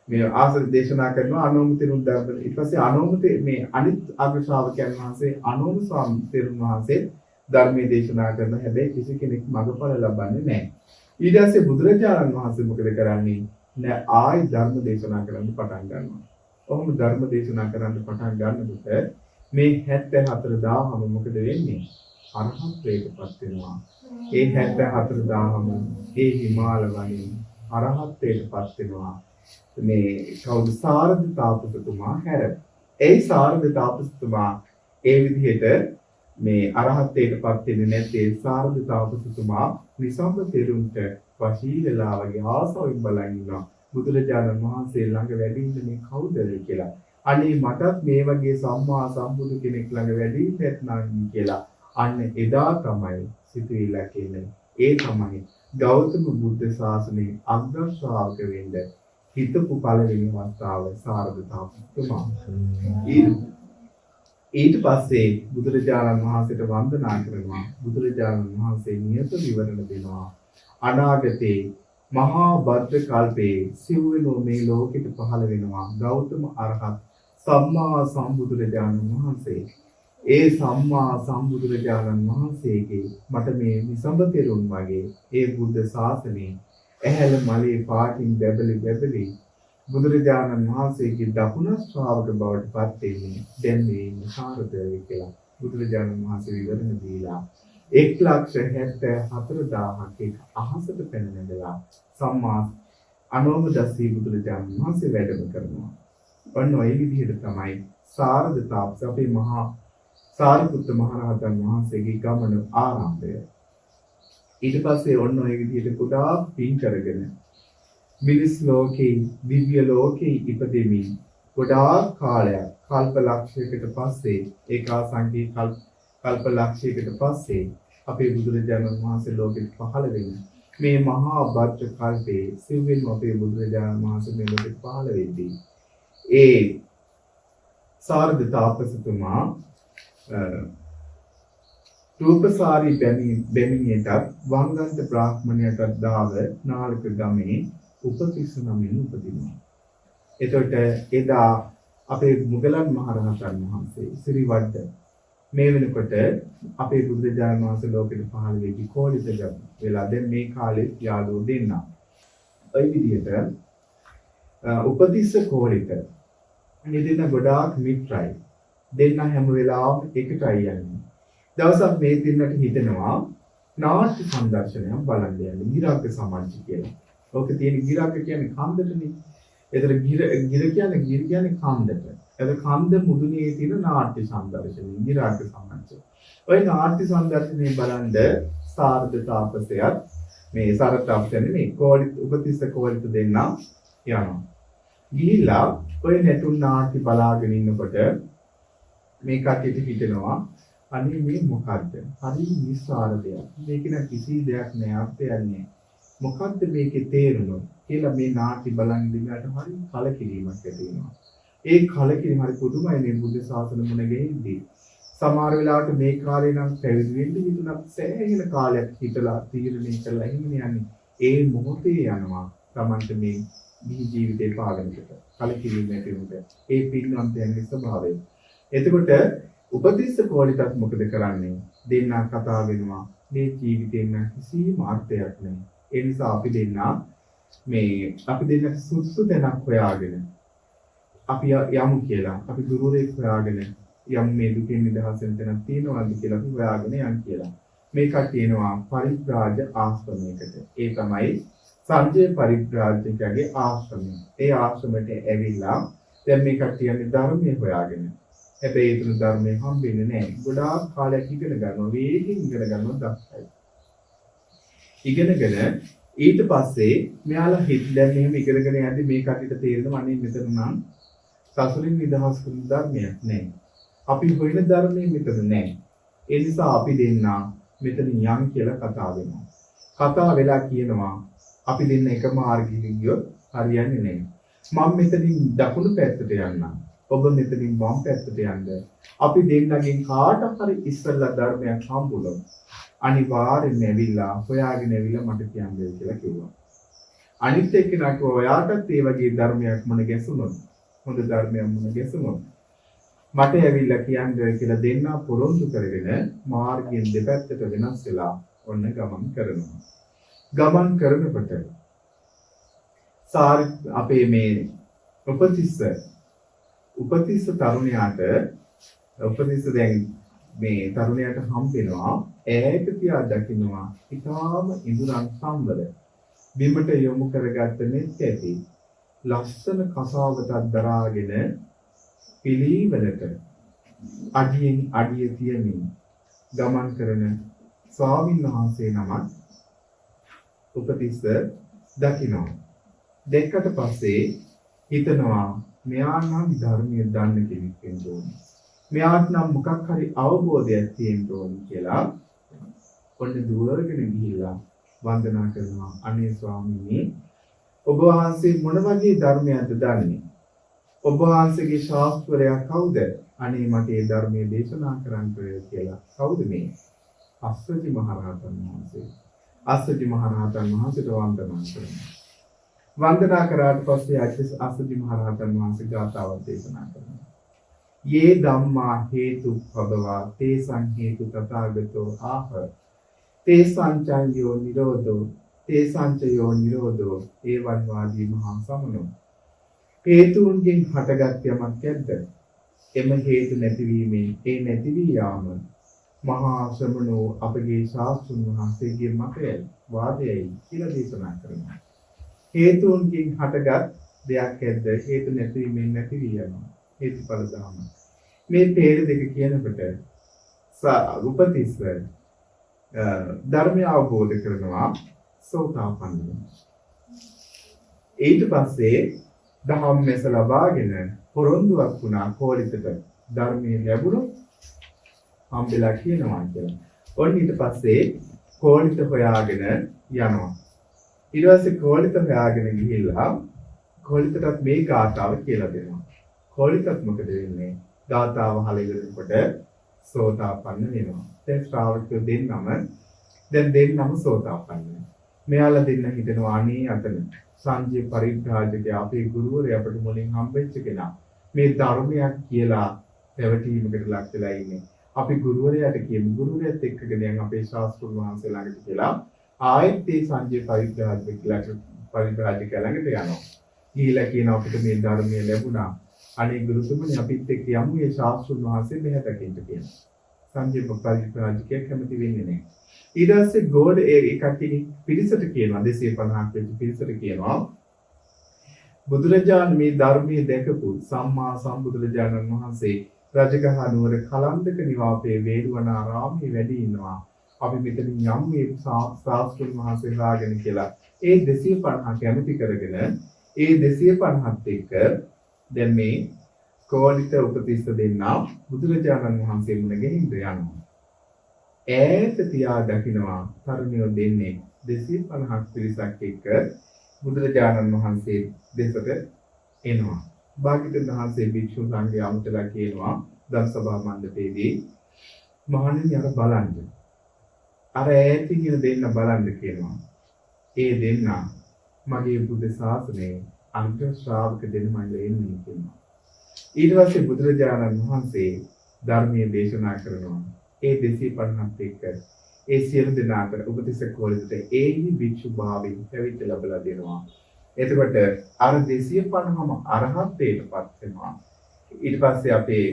මේ ආසන දේශනා කරනවා අනෝම තෙරුන් ධර්ම ඊට පස්සේ අනෝම මේ අනිත් අග්‍ර ශ්‍රාවකයන් වහන්සේ අනෝම ස්වාමීන් තෙරුන් වහන්සේ ධර්මයේ දේශනා කරන හැබැයි කිසි කෙනෙක් මඟඵල ලබන්නේ නැහැ. ඊට පස්සේ බුදුරජාණන් වහන්සේ මොකද කරන්නේ? ආයි ධර්ම දේශනා කරන්න පටන් ගන්නවා. ඔහොම ධර්ම දේශනා කරන්න පටන් ගන්නකොට මේ 74000ම මොකද වෙන්නේ? අරහත්ත්වයටපත් වෙනවා. ඒ 74000ම ඒ හිමාල වනයේ අරහත්ත්වයටපත් වෙනවා. මේ කවුද? සාරද තාපසතුමා හැර. ඒ සාරද තාපසතුමා ඒ විදිහට මේ අරහත්ත්වයටපත් වෙන්නේ නැත්තේ සාරද තාපසතුමා නිසම්බ තෙරුන්ට වශී වෙලා වගේ ආසාවෙන් බලන් ඉන්නවා. බුදුරජාණන් වහන්සේ ළඟ වැඩ ඉන්නේ කවුද කියලා. අනේ මටත් මේ වගේ සම්මා සම්බුදු කෙනෙක් ළඟ වැඩ ඉන්න කියලා. අන්න එදා තමයි සිතුවිල්ලක් එන්නේ. ඒ තමයි ගෞතම බුද්ධ ශාසනයේ අග්‍ර ශ්‍රාවක වෙන්න හිතපු පළවෙනි අවස්ථාව සාරද තාපසතුමා. ඊට පස්සේ බුදුරජාණන් වහන්සේට වන්දනා කරනවා. බුදුරජාණන් වහන්සේ නියත විවරණ දෙනවා. අනාගතේ මහා භද්‍ර කල්පේ සිව්වෙනෝ මේ ලෝකෙට පහළ වෙනවා ගෞතම අරහත් සම්මා සම්බුදුරජාණන් වහන්සේ. ඒ සම්මා සම්බුදුරජාණන් වහන්සේගේ මට මේ නිසඹ තෙරුන් වගේ ඒ බුද්ධ ශාසනයේ ඇහැල මලේ පාටින් බැබලි බුදුරජාණන් වහන්සේගේ දකුණ ශ්‍රාවක බවට පත් වෙන්නේ දැන් මේ ඉන්න සාරදය කියලා බුදුරජාණන් වහන්සේ විවරණ දීලා 1,74,000ක් අහසට පැනනදලා සම්මා අනෝමදස්සී බුදුරජාණන් වහන්සේ වැඩම කරනවා. ඔන්න ඔය විදිහට තමයි සාරද තාපස අපේ මහා සාරිපුත්ත මහරහතන් වහන්සේගේ ගමන ආරම්භය. ඊට පස්සේ ඔන්න ඔය විදිහට ගොඩාක් පින් කරගෙන මිනිස් ලෝකේ දිව්‍ය ලෝකේ ඉපදෙමින් ගොඩාක් කාලයක් කල්ප ලක්ෂයකට පස්සේ ඒකාසංඛ්‍ය කල්ප ලක්ෂයකට පස්සේ අපේ බුදුරජාණන් වහන්සේ ලෝකෙට පහළ වෙන මේ මහා භද්‍ර කල්පේ සිව්වෙනි අපේ බුදුරජාණන් වහන්සේ මේ ලෝකෙට පහළ වෙද්දී ඒ සාරද තාපසතුමා රූපසාරී බැමිණියටත් වංගන්ත බ්‍රාහ්මණයටත් දාව නාලක ගමේ උපතිස්ස නමින් උපදිනවා. එතකොට එදා අපේ මුගලන් මහරහතන් වහන්සේ සිරිවඩ්ඩ මේ වෙනකොට අපේ බුදුරජාණන් වහන්සේ ලෝකෙට පහළ වෙච්ච කෝලිත වෙලා දැන් මේ කාලේ යාළුවෝ දෙන්නා. ওই විදිහට උපතිස්ස කෝලිත මේ දෙන්න ගොඩාක් මිත්‍රයි. දෙන්න හැම වෙලාවෙම එකටයි යන්නේ. දවසක් මේ දෙන්නට හිතෙනවා නාට්‍ය සංදර්ශනයක් බලන්න යන්න ගිරාග්ග සමාජය කියලා. ඕක තියෙන ගිරාග්ග කියන්නේ කන්දටනේ. ඒතර ගිර කියන්නේ කන්දට. ඒක කන්ද මුදුනේ තියෙන නාට්‍ය සංදර්ශනය ගිරාග්ග සමාජය. ওই නාට්‍ය සංදර්ශනේ බලන්ද සාරද තාපසයත් මේ සාරද තාපසයන් මේ කෝලිත උපතිස්ස කෝලිත දෙන්න යනවා. ගිහිල්ලා ඔය නැටුම් නාට්‍ය බලාගෙන ඉන්නකොට මේ කට්ටියට හිතෙනවා අනේ මේ මොකද්ද? හරි නිස්සාර දෙයක්. මේක නම් කිසි දෙයක් නෑ අර්ථයක් නෑ. මොකද්ද මේකේ තේරුම කියලා මේ නාට්‍ය බලන් ඉඳලාට හරි කලකිරීමක් ඇති වෙනවා. ඒ කලකිරීම හරි පුදුමයි මේ බුද්ධ ශාසන මුණ ගැහිද්දී. සමහර වෙලාවට මේ කාලේ නම් පැවිදි වෙන්න හිතුණා සෑහෙන කාලයක් හිතලා තීරණය කළා එහෙම යන්නේ. ඒ මොහොතේ යනවා Tamante මේ දිවි ජීවිතේ පාලනයකට. කලකිරීම ඇති වුණා. ඒ පින්නන්තයන්ගේ ස්වභාවය. එතකොට උපතිස්ස කෝලිතත් මොකද කරන්නේ? දෙන්නා කතා වෙනවා. මේ ජීවිතේ නම් කිසිම අර්ථයක් නැහැ. ඒ නිසා අපි දෙන්න සුසු තැනක් හොයාගෙන අපි යමු කියලා. අපි දුරේ හොයාගෙන යම් මේ දුකෙන් නිදහසෙන් තැනක් තියෙනවාද කියලා අපි හොයාගෙන යන් කියලා. මේ කටේනවා පරිබ්‍රාජ ආශ්‍රමයකට. ඒ තමයි සංජය පරිබ්‍රාජකගේ ආශ්‍රමය. ඒ ආශ්‍රමයට ඇවිල්ලා දැන් මේ කටියන්නේ ධර්මයේ හොයාගෙන. හැබැයි ඒ තුන ධර්මයේ හම්බෙන්නේ නැහැ. ගොඩාක් කාලයක් ඉගෙන ගන්නවා. වේගෙන් ඉගෙන ගන්නවා දක්ෂයි. ඉගෙනගෙන ඊට පස්සේ මෙයාලා දැන් මෙහෙම ඉගෙනගෙන යද්දි මේ කටියට තේරෙනවා අනේ මෙතන නම් සසරින් නිදහස් කරන ධර්මයක් නැහැ. අපි හොයන ධර්මයේ මෙතන නැහැ. ඒ නිසා අපි දෙන්නා මෙතන යන් කියලා කතා වෙනවා. කතා වෙලා කියනවා අපි දෙන්න එක මාර්ගයකින් ගියොත් හරියන්නේ නැහැ. මම මෙතනින් දකුණු පැත්තට යන්නම්. ඔබ මෙතනින් වම් පැත්තට යන්න. අපි දෙන්නගෙන් කාට හරි ඉස්සල්ලා ධර්මයක් හම්බුනොත් අනිවාර්යෙන් ඇවිල්ලා හොයාගෙන ඇවිල්ලා මට කියන්න කියලා කිව්වා. අනිත් එක්කෙනා කිව්වා ඔයාටත් ඒ වගේ ධර්මයක් මොන ගැසුනොත් හොඳ ධර්මයක් මොන ගැසුනොත් මට ඇවිල්ලා කියන්න කියලා දෙන්නා පොරොන්දු කරගෙන මාර්ගයෙන් දෙපැත්තට වෙනස් වෙලා ඔන්න ගමන් කරනවා. ගමන් කරනකොට අපේ මේ උපතිස්ස තරුණයාට දැන් මේ තරුණයාට හම්බෙනවා ඈත තියා දකින්නවා ඊටාම ඉඳුරන් සම්වර බිමට යොමු කරගත්ත නෙත් ඇති ලස්සන කසාවතක් දරාගෙන පිළිවෙලට අඩියෙන් අඩිය තියමින් ගමන් කරන ස්වාමීන් වහන්සේ නමක් උපතිස්ස දකින්නවා. දැක්කට පස්සේ හිතනවා මෙයා නම් ධර්මයේ දන්න කෙනෙක් වෙන්න ඕනේ. මෙයාට නම් මොකක් හරි අවබෝධයක් තියෙන්න ඕනේ කියලා ඔන්න දුරගෙන ගිහිල්ලා වන්දනා කරනවා. අනේ ස්වාමීනි ඔබ වහන්සේ මොන වගේ ධර්මයක්ද දන්නේ? ඔබ වහන්සේගේ ශාස්ත්‍රය කවුද? අනේ මට ඒ ධර්මයේ දේශනා කරන්න කියලා. කවුද මේ? අස්සජි මහරහතන් වහන්සේ. අස්සජි මහරහතන් වහන්සේට වන්දනා කරනවා. වන්දනා කරාට පස්සේ අස්සජි මහරහතන් වහන්සේ ගාථාවක් දේශනා කරනවා. යේ ධම්මා හේතු භවවා තේ සංහේතු තථාගතෝ ආහ තේ සංචයෝ නිරෝධෝ තේ සංචයෝ නිරෝධෝ ඒවන් වාදී මහා සමනෝ. හේතුන්ගෙන් හටගත් යමක් ඇද්ද? එම හේතු නැතිවීමෙන් ඒ නැති වී යාම මහා ශ්‍රමණෝ අපගේ ශාස්ත්‍රඥ වහන්සේගේ මතයයි වාදයයි කියලා දේශනා කරනවා. හේතුන්ගෙන් හටගත් දෙයක් ඇද්ද? හේතු නැතිවීමෙන් නැති වී යනවා. හේතුඵල ධර්ම. මේ පේර දෙක කියනකොට උපතිස්ස ධර්මය අවබෝධ කරනවා සෝතාපන්න. ඊට පස්සේ ධම්මස ලබාගෙන පොරොන්දුවක් වුණා කෝලිතට ධර්මයේ ලැබුණොත් හම්බෙලා කියනවා කියලා. ඔන්න ඊට පස්සේ කෝලිත හොයාගෙන යනවා. ඊට පස්සේ කෝලිත හොයාගෙන ගිහිල්ලා කෝලිතටත් මේ ගාථාව කියලා දෙනවා. කෝලිතත් මොකද වෙන්නේ? ගාථාව හලෙලනකොට සෝතාපන්න වෙනවා. දැන් ශ්‍රාවකයෝ දෙන්නම සෝතාපන්න. මෙයාලා දෙන්න හිතනවා අනේ අතන සංජය පරිත්‍රාජකයා අපේ ගුරුවරයා අපිට මුලින් හම්බෙච්ච කෙනා මේ ධර්මයක් කියලා පැවතීමකට ලක් වෙලා ඉන්නේ. අපි ගුරුවරයාට කියමු ගුරුවරයාත් එක්කගෙන යන් අපේ ශාස්ත්‍රඥ වහන්සේ ළඟට කියලා ආයෙත් මේ සංජය පරිත්‍රාජකයා ළඟට යනවා. ගිහිලා කියනවා අපිට මේ ධර්මය ලැබුණා. අනේ ගුරුතුමනි අපිත් එක්ක යමු මේ ශාස්ත්‍රඥ වහන්සේ මෙහෙට දකින්න කියනවා. සංජය පරිත්‍රාජකයා කැමති වෙන්නේ නැහැ. ඊට පස්සේ ගෝඩ ඒ කට්ටිය පිරිසට කියනවා 250ක් වෙච්ච පිරිසට කියනවා බුදුරජාණන් මේ ධර්මයේ දැකපු සම්මා සම්බුදුරජාණන් වහන්සේ රජගහ නුවර කලන්දක නිවාපේ වේළුවනාරාමයේ වැඩි ඉන්නවා. අපි මෙතනින් යම් මේ ශාස්ත්‍රඥ වහන්සේ රාගෙන කියලා ඒ 250 කැමති කරගෙන ඒ 250ත් එක්ක දැන් මේ කෝලිත උපතිස්ස දෙන්නා බුදුරජාණන් වහන්සේ මුණ ගැහිඳ යනවා. ඈත තියා දකින්නවා තරුණියෝ දෙන්නේ 250ක් පිරිසක් එක්ක බුදුරජාණන් වහන්සේ දෙසට එනවා. භාග්‍යවතුන් වහන්සේ භික්ෂු සංඝය අමතලා කියනවා දන් සභා මණ්ඩපයේදී මහණෙනි අර බලන්න. අර ඈතින් ඉන්න දෙන්න බලන්න කියනවා. ඒ දෙන්න මගේ බුද්ධ ශාසනයේ අන්ත ශ්‍රාවක දෙන්නමයි එන්නේ කියනවා. ඊට පස්සේ බුදුරජාණන් වහන්සේ ධර්මයේ දේශනා කරනවා. ඒ 250ත් එක්ක ඒ සියලු දෙනාට උපතිස්ස කෝලිතට ඒහි භික්ෂු භාවයෙන් පැවිද්ද ලැබලා දෙනවා. එතකොට අර 250ම අරහත්ත්වයටපත් වෙනවා. ඊට පස්සේ අපේ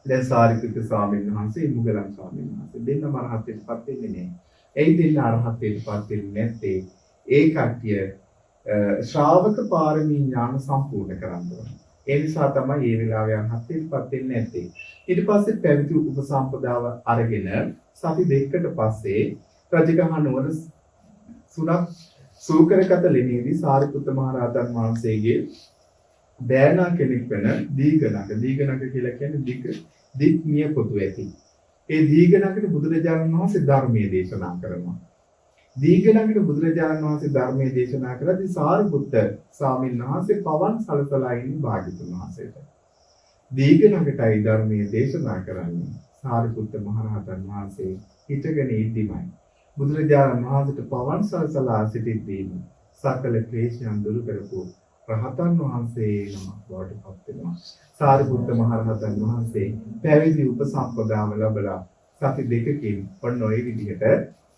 දැන් සාරිපුත්‍ර ස්වාමීන් වහන්සේ මුගලන් ස්වාමීන් වහන්සේ දෙන්නම අරහත්ත්වයටපත් වෙන්නේ නැහැ. ඒ දෙන්න අරහත්ත්වයටපත් වෙන්නේ නැත්තේ ඒ කට්ටිය ශ්‍රාවක පාරමී ඥාන සම්පූර්ණ කරනවා. ඒ නිසා තමයි මේ වෙලාවේ අරහත්ත්වයටපත් වෙන්නේ නැත්තේ. ඊට පස්සේ පැවිදි උපසම්පදාව අරගෙන සති දෙකකට පස්සේ රජගහ නුවර සූකරගත ලෙණේදී සාරිපුත්ත මහ රහතන් වහන්සේගේ බෑනා කෙනෙක් වෙන දීඝනග කියලා කියන්නේ දික් නිය පොතු ඇති. ඒ දීඝනගට බුදුරජාණන් වහන්සේ ධර්මයේ දේශනා කරනවා. දීඝනගට බුදුරජාණන් වහන්සේ ධර්මයේ දේශනා කරද්දී සාරිපුත්ත ස්වාමීන් වහන්සේ පවන් සලසලා ඉන්නේ භාග්‍යවතුන් වහන්සේට. දීඝනගටයි ධර්මයේ දේශනා කරන්නේ සාරිපුත්ත මහ රහතන් වහන්සේ හිටගෙන ඉද්දිමයි. බුදුරජාණන් වහන්සේට පවන් සලසලා සිටිද්දීම සකල ක්ලේශයන් දුරු කරපු රහතන් වහන්සේ නමක් බවට පත් වෙනවා. සාරිපුත්ත මහ රහතන් වහන්සේ පැවිදි උපසම්පදාව ලැබලා සති දෙකකින් ඔන්න ඔය විදිහට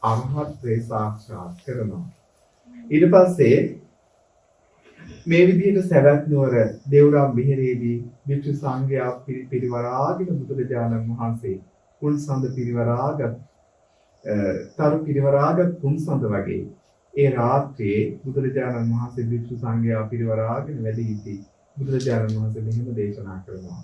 අරහත්ත්වේ සාක්ෂාත් කරනවා. ඊට පස්සේ මේ විදිහට සවැත් නුවර දේවරාම් විහෙරේදී භික්ෂු සංඝයා පිරිවරාගෙන බුදුරජාණන් වහන්සේ කුල්සඳ පිරිවරාගත් තරු පිරිවරාගත් කුල්සඳ වගේ ඒ රාත්‍රියේ බුදුරජාණන් වහන්සේ භික්ෂු සංඝයා පිරිවරාගෙන වැඩ සිටි බුදුරජාණන් වහන්සේ මෙහෙම දේශනා කරනවා.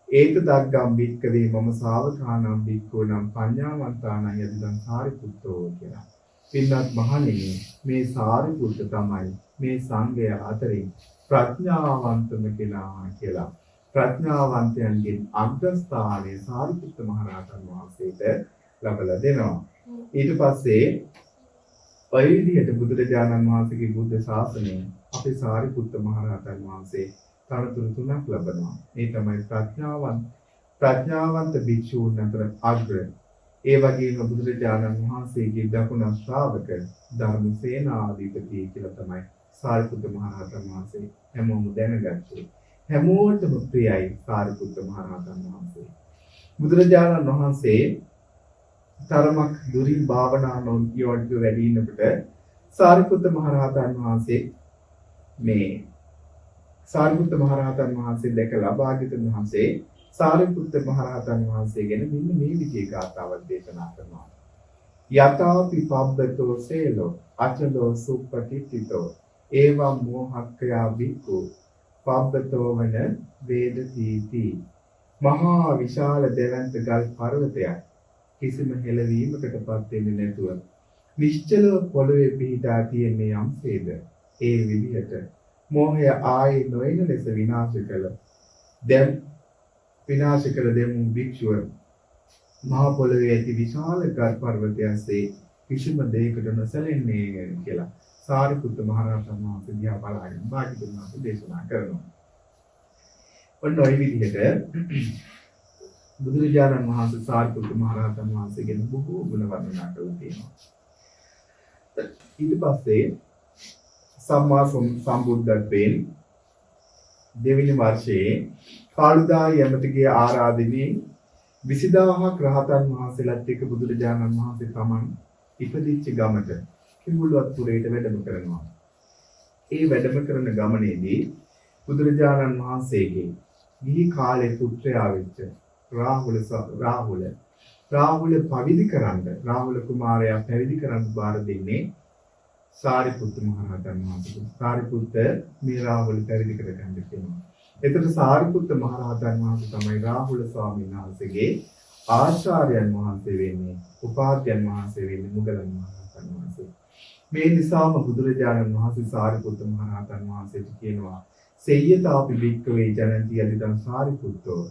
ඒත දග්ගම් භික්කවේ මම ශාවකානම් භික්ඛූනම් පඤ්ඤාවන්තානං යදිදං සාරිපුත්තෝ කියලා. පින්වත් මහණෙනි මේ සාරිපුත්ත තමයි මේ සංඝය අතරින් ප්‍රඥාවන්තම කෙනා කියලා. ප්‍රඥාවන්තයන්ගෙන් අග්‍රස්ථානයේ සාරිපුත්ත මහ රහතන් වහන්සේට ලබලා දෙනවා. ඊට පස්සේ ඔය විදිහට බුදුරජාණන් වහන්සේගේ බුද්ධ ශාසනය අපේ සාරිපුත්ත මහ රහතන් වහන්සේ තනතුරු තුනක් ලබනවා. ඒ තමයි ප්‍රඥාවන්ත භික්ෂූන් අතර අග්‍ර. ඒ වගේම බුදුරජාණන් වහන්සේගේ දකුණ ශ්‍රාවක ධර්මසේනාධිපති කියලා තමයි සාරිපුත්ත මහ රහතන් වහන්සේ හැමෝම දැනගත්තේ. හැමෝටම ප්‍රියයි සාරිපුත්ත මහ රහතන් වහන්සේ. බුදුරජාණන් වහන්සේ තරමක් දුරින් භාවනා නොයෝඩ්‍ය වැඩි ඉන්නකොට සාරිපුත්ත මහ රහතන් වහන්සේ මේ සාරිපුත්ත මහරහතන් වහන්සේ දැකලා භාග්‍යවතුන් වහන්සේ සාරිපුත්ත මහරහතන් වහන්සේ ගැන මෙන්න මේ විදිහේ ගාථාවක් දේශනා කරනවා. යතාපි පබ්බතෝ සේලෝ අචලෝ සුප්පටිත්තිතෝ ඒවම් මෝහක්ඛයා බික්ඛු පබ්බතෝ වන වේදසීති. මහා විශාල දෙවන්ත ගල් පර්වතයක් කිසිම හෙළවීමකටපත් වෙන්නේ නැතුව නිශ්චලව පොළවේ පිහිටා තියෙන්නේ යම්සේද ඒ විදිහට මෝහය ආයේ නොයන ලෙස විනාශ කළ දෙමු භික්ෂුව මහා පොළවේ ඇති විශාල ගල් පර්වතයන්සේ කිසිම දෙයකට නොසැලෙන්නේ කියලා සාරිපුත්ත මහ රහතන් වහන්සේ දිහා බලාගෙන භාග්‍යවතුන් වහන්සේ දේශනා කරනවා. ඔන්න ඔය විදිහට බුදුරජාණන් වහන්සේ සාරිපුත්ත මහ රහතන් වහන්සේගෙන් බොහෝ ගුණ වර්ණනා කරලා තියෙනවා. ඊට පස්සේ සම්මා සම්බුද්ධත්වයෙන් දෙවෙනි වර්ෂයේ කාළුදායි ඇමතිගේ ආරාධනයේ 20000ක් රහතන් වහන්සේලාත් එක්ක බුදුරජාණන් වහන්සේ තමන් ඉපදිච්ච ගමට කිඹුල්වත්පුරයට වැඩම කරනවා. ඒ වැඩම කරන ගමනේදී බුදුරජාණන් වහන්සේගේ ගිහි කාලේ පුත්‍රයා වෙච්ච රාහුල පවිදි කරන්න රාහුල කුමාරයා පැවිදි කරන්න බාර දෙන්නේ සාරිපුත්ත මහ රහතන් වහන්සේ. සාරිපුත්ත මේ රාහුල පැවිදි කරගන්න කියනවා. එතකොට සාරිපුත්ත මහ රහතන් වහන්සේ තමයි රාහුල ස්වාමීන් වහන්සේගේ ආචාර්යයන් වහන්සේ වෙන්නේ, උපාධ්‍යයන් වහන්සේ වෙන්නේ මුගලන් මහ රහතන් වහන්සේ. මේ නිසාම බුදුරජාණන් වහන්සේ සාරිපුත්ත මහ රහතන් වහන්සේට කියනවා සෙය්‍යතාපි භික්ඛවේ ජනන්ති යදිදං සාරිපුත්තෝ.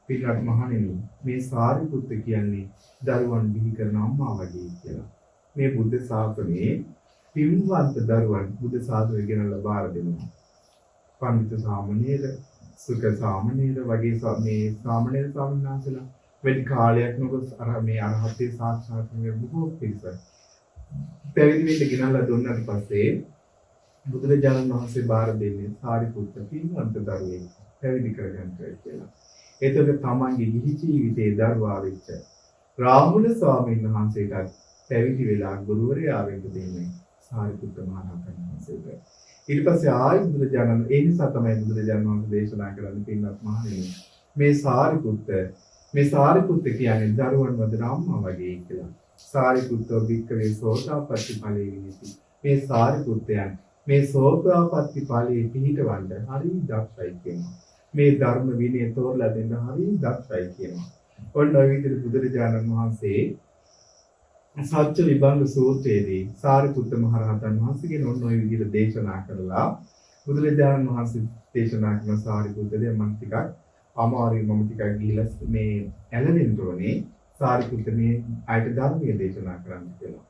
පිටරට මහණෙනි මේ සාරිපුත්ත කියන්නේ දරුවන් බිහි කරන අම්මා වගේ කියලා. මේ බුද්ධ ශාසනයේ පින්වන්ත දරුවන් බුද්ධ ශාසනය ගෙනල්ලා බාර දෙනවා. පඬිතු සාමණේර, සුඛ සාමණේර වගේ මේ සාමණේර ස්වාමීන් වහන්සේලා වැඩි කාලයක් නොගොස් මේ අරහත්ත්වයේ සාක්ෂාත් කරගෙන බොහෝ පිරිස පැවිදි වෙන්න ගෙනල්ලා දුන්නාට පස්සේ බුදුරජාණන් වහන්සේ බාර දෙන්නේ සාරිපුත්ත පින්වන්ත දරුවෙක් පැවිදි කරගන්න කියලා. එතකොට තමන්ගේ ගිහි ජීවිතයේ දරුවා වෙච්ච රාහුල ස්වාමීන් වහන්සේට පැවිදි වෙලා ගුරුවරයා වෙන්න දෙන්නේ සාරිපුත්ත මහ රහතන් වහන්සේට. ඊට පස්සේ ආයි බුදුරජාණන් ඒ නිසා තමයි බුදුරජාණන් වහන්සේ දේශනා කරන්නේ පින්වත් මහණෙනි මේ සාරිපුත්ත කියන්නේ දරුවන් වදන අම්මා වගේ කියලා. සාරිපුත්තෝ භික්ඛවේ සෝතාපට්ටි ඵලයේ විනිති. මේ සාරිපුත්තයන් මේ සෝතාපට්ටි ඵලයේ පිහිටවන්න හරි දක්ෂයි කියනවා. මේ ධර්ම විනය තෝරලා දෙන්න හරි දක්ෂයි කියනවා. ඔන්න ඔය විදිහට බුදුරජාණන් වහන්සේ සත්‍ය විභංග සූත්‍රයේදී සාරිපුත්ත මහ රහතන් වහන්සේගෙන් ඔන්න ඔය විදිහට දේශනා කරලා බුදුරජාණන් වහන්සේ දේශනා කරන සාරිපුත්තද මම ටිකක් අමාරුයි මම ටිකක් ගිහිලා මේ ඇලෙන්න ඕනේ සාරිපුත්ත මේ ආයත ධර්මයේ දේශනා කරන්න කියලා.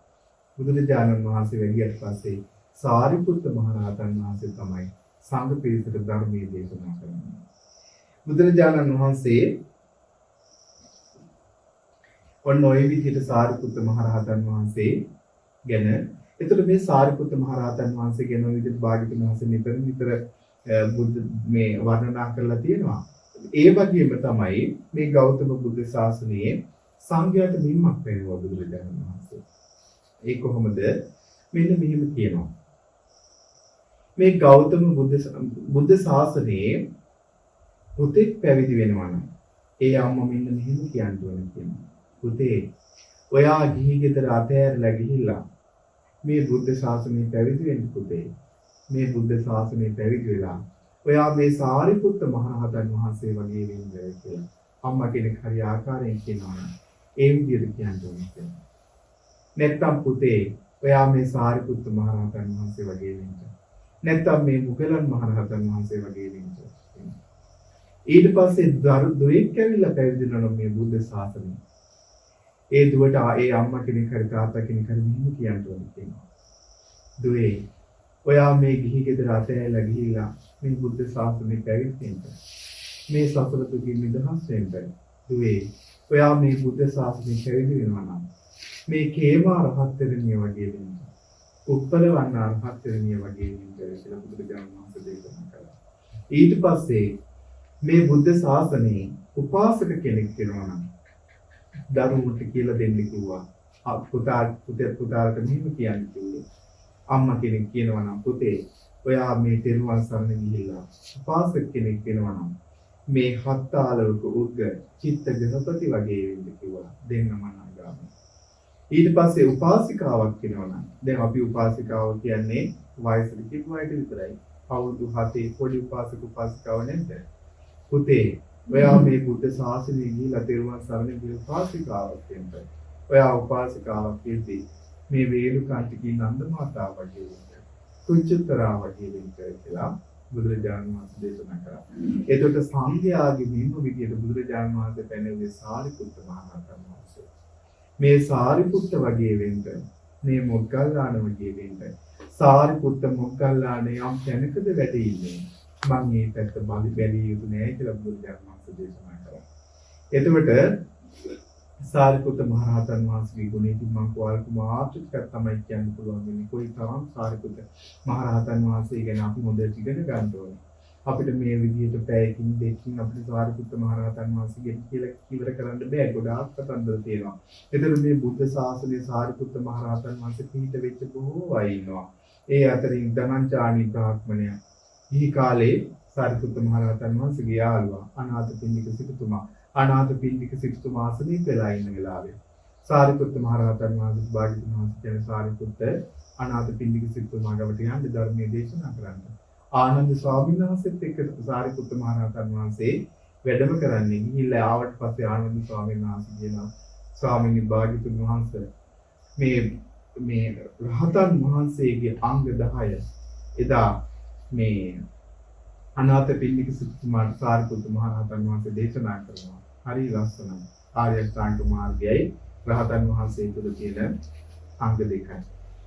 බුදුරජාණන් වහන්සේ වැඩියට පස්සේ සාරිපුත්ත මහ රහතන් වහන්සේ තමයි සංඝ පිරිසට ධර්මයේ දේශනා කරන්නේ. බුදුරජාණන් වහන්සේ ඔන්න ඔය විදිහට සාරිපුත්ත මහ රහතන් වහන්සේ ගැන එතකොට මේ සාරිපුත්ත මහ රහතන් වහන්සේ ගැන ඔය විදිහට භාග්‍යවතුන් වහන්සේ නිතර බුද්ධ මේ වර්ණනා කරලා තියෙනවා. ඒ වගේම තමයි මේ ගෞතම බුද්ධ ශාසනයේ සංඝයාට මින්මක් වෙනවා බුදුරජාණන් වහන්සේ. ඒ කොහොමද? මෙන්න මෙහෙම කියනවා. මේ ගෞතම බුද්ධ ශාසනයේ පුතෙක් පැවිදි වෙනවා නම් ඒ අම්මා මෙන්න මෙහෙම කියන්න ඕන කියනවා. පුතේ ඔයා ගිහි ගෙදර අතෑරලා ගිහිල්ලා මේ බුද්ධ ශාසනය පැවිදි වෙන්න පුතේ. මේ බුද්ධ ශාසනය පැවිදි වෙලා ඔයා මේ සාරිපුත්ත මහ රහතන් වහන්සේ වගේ වෙන්න කියලා අම්මා කෙනෙක් හරි ආකාරයෙන් කියනවා. ඒ විදිහට කියන්න ඕනේ කියලා. නැත්තම් පුතේ ඔයා මේ සාරිපුත්ත මහ රහතන් වහන්සේ වගේ වෙන්න. නැත්තම් මේ මුගලන් මහ රහතන් වහන්සේ වගේ වෙන්න. ඊට පස්සේ දුවෙක් ඇවිල්ලා පැවිදි වෙනවා මේ බුද්ධ ශාසනය. ඒ දුවට ඒ අම්මා කෙනෙක් හරි තාත්තා කෙනෙක් හරි මෙහෙම කියන්න ඕනේ කියනවා. දුවේ ඔයා මේ ගිහි ගෙදර අතෑරලා ගිහිල්ලා මේ බුද්ධ ශාසනය පැවිදි වෙන්න. මේ සසර දුකින් නිදහස් වෙන්න. දුවේ ඔයා මේ බුද්ධ ශාසනය පැවිදි වෙනවා නම් මේ කේමා රහත් වෙනිය වගේ වෙන්න. උප්පලවන්න රහත් වෙනිය වගේ වෙන්න කියලා බුදුරජාණන් වහන්සේ දේශනා කළා. ඊට පස්සේ මේ බුද්ධ ශාසනයේ උපාසක කෙනෙක් වෙනවා නම් දරුවන්ට කියලා දෙන්න කිව්වා. පුතාට මෙහෙම කියන්න කිව්වේ. අම්මා කෙනෙක් කියනවා නම් පුතේ ඔයා මේ තෙරුවන් සරණ ගිහිල්ලා උපාසක කෙනෙක් වෙනවා නම් මේ හත් ආලෝක උග්ග චිත්ත ගෘහපති වගේ වෙන්න කිව්වා දෙන්නම අනාගාම. ඊට පස්සේ උපාසිකාවක් වෙනවා නම් දැන් අපි උපාසිකාව කියන්නේ වයසට කිව්ව අයට විතරයි. අවුරුදු 7 පොඩි උපාසක උපාසිකාව නැද්ද? පුතේ ඔයා මේ බුද්ධ ශාසනය ගිහිල්ලා තෙරුවන් සරණ ගිහින් උපාසිකාවක් වෙන්න. ඔයා උපාසිකාවක් වෙද්දී මේ වේලුකාන්තිකී නන්ද මාතාව වගේ වෙන්න. කුංචතරා වගේ වෙන්න කියලා බුදුරජාණන් වහන්සේ දේශනා කරා. ඒකට සංඝයාගේ මෙන්න විදියට බුදුරජාණන් වහන්සේ පැනෙන්නේ සාරිපුත්ත මහ රහතන් වහන්සේ. මේ සාරිපුත්ත වගේ වෙන්න, මේ මොග්ගල්ලාන වගේ වෙන්න. සාරිපුත්ත මොග්ගල්ලාන යම් තැනකද වැඩි ඉන්නේ. මම මේ පැත්ත බැලිය යුතු නෑ කියලා බුදුරජාණන් වහන්සේ දේශනා කරා. එතකොට සාරිපුත්ත මහ රහතන් වහන්සේගේ ගුණෙදි මම කොල්ක මාත්‍රිකක් තමයි කියන්න පුළුවන් වෙන්නේ. කොයි තරම් සාරිපුත්ත මහ රහතන් වහන්සේ ගැන අපි හොඳට ඉගෙන ගන්න ඕනේ. අපිට මේ විදිහට පැයකින් දෙකකින් අපිට සාරිපුත්ත මහ රහතන් වහන්සේගෙන් කියලා ඉවර කරන්න බෑ. ගොඩාක් කතන්දර තියෙනවා. ඒතර මේ බුද්ධ ශාසනයේ සාරිපුත්ත මහ රහතන් වහන්සේ පිහිට වෙච්ච බොහෝ අය ඉන්නවා. ඒ අතරින් ධනංචානි බ්‍රාහ්මණයා ඊ කාලේ සාරිපුත්ත මහ රහතන් වහන්සේගේ යාළුවා අනාථපිණ්ඩික සිටුතුමා අනාථපිණ්ඩික සිටුතුමා ආසනීප වෙලා ඉන්න වෙලාවේ සාරිපුත්ත මහ රහතන් වහන්සේ භාග්‍යවතුන් වහන්සේ කියන සාරිපුත්ත අනාථපිණ්ඩික සිටුතුමා ගාවට යන්න ධර්මයේ දේශනා කරන්න. ආනන්ද ස්වාමීන් වහන්සේත් එක්ක සාරිපුත්ත මහ රහතන් වහන්සේ වැඩම කරන්නේ. ගිහිල්ලා ආවට පස්සේ ආනන්ද ස්වාමීන් වහන්සේ කියනවා ස්වාමීන් භාග්‍යවතුන් වහන්සේ මේ රහතන් වහන්සේගේ අංග 10 එදා මේ අනාථපිණ්ඩික සිටුතුමාට සාරිපුත්ත මහ රහතන් වහන්සේ දේශනා කරනවා. හරි ලස්සනයි. ආර්ය අෂ්ටාංග මාර්ගයයි රහතන් වහන්සේ තුළ තියෙන අංග දෙකයි.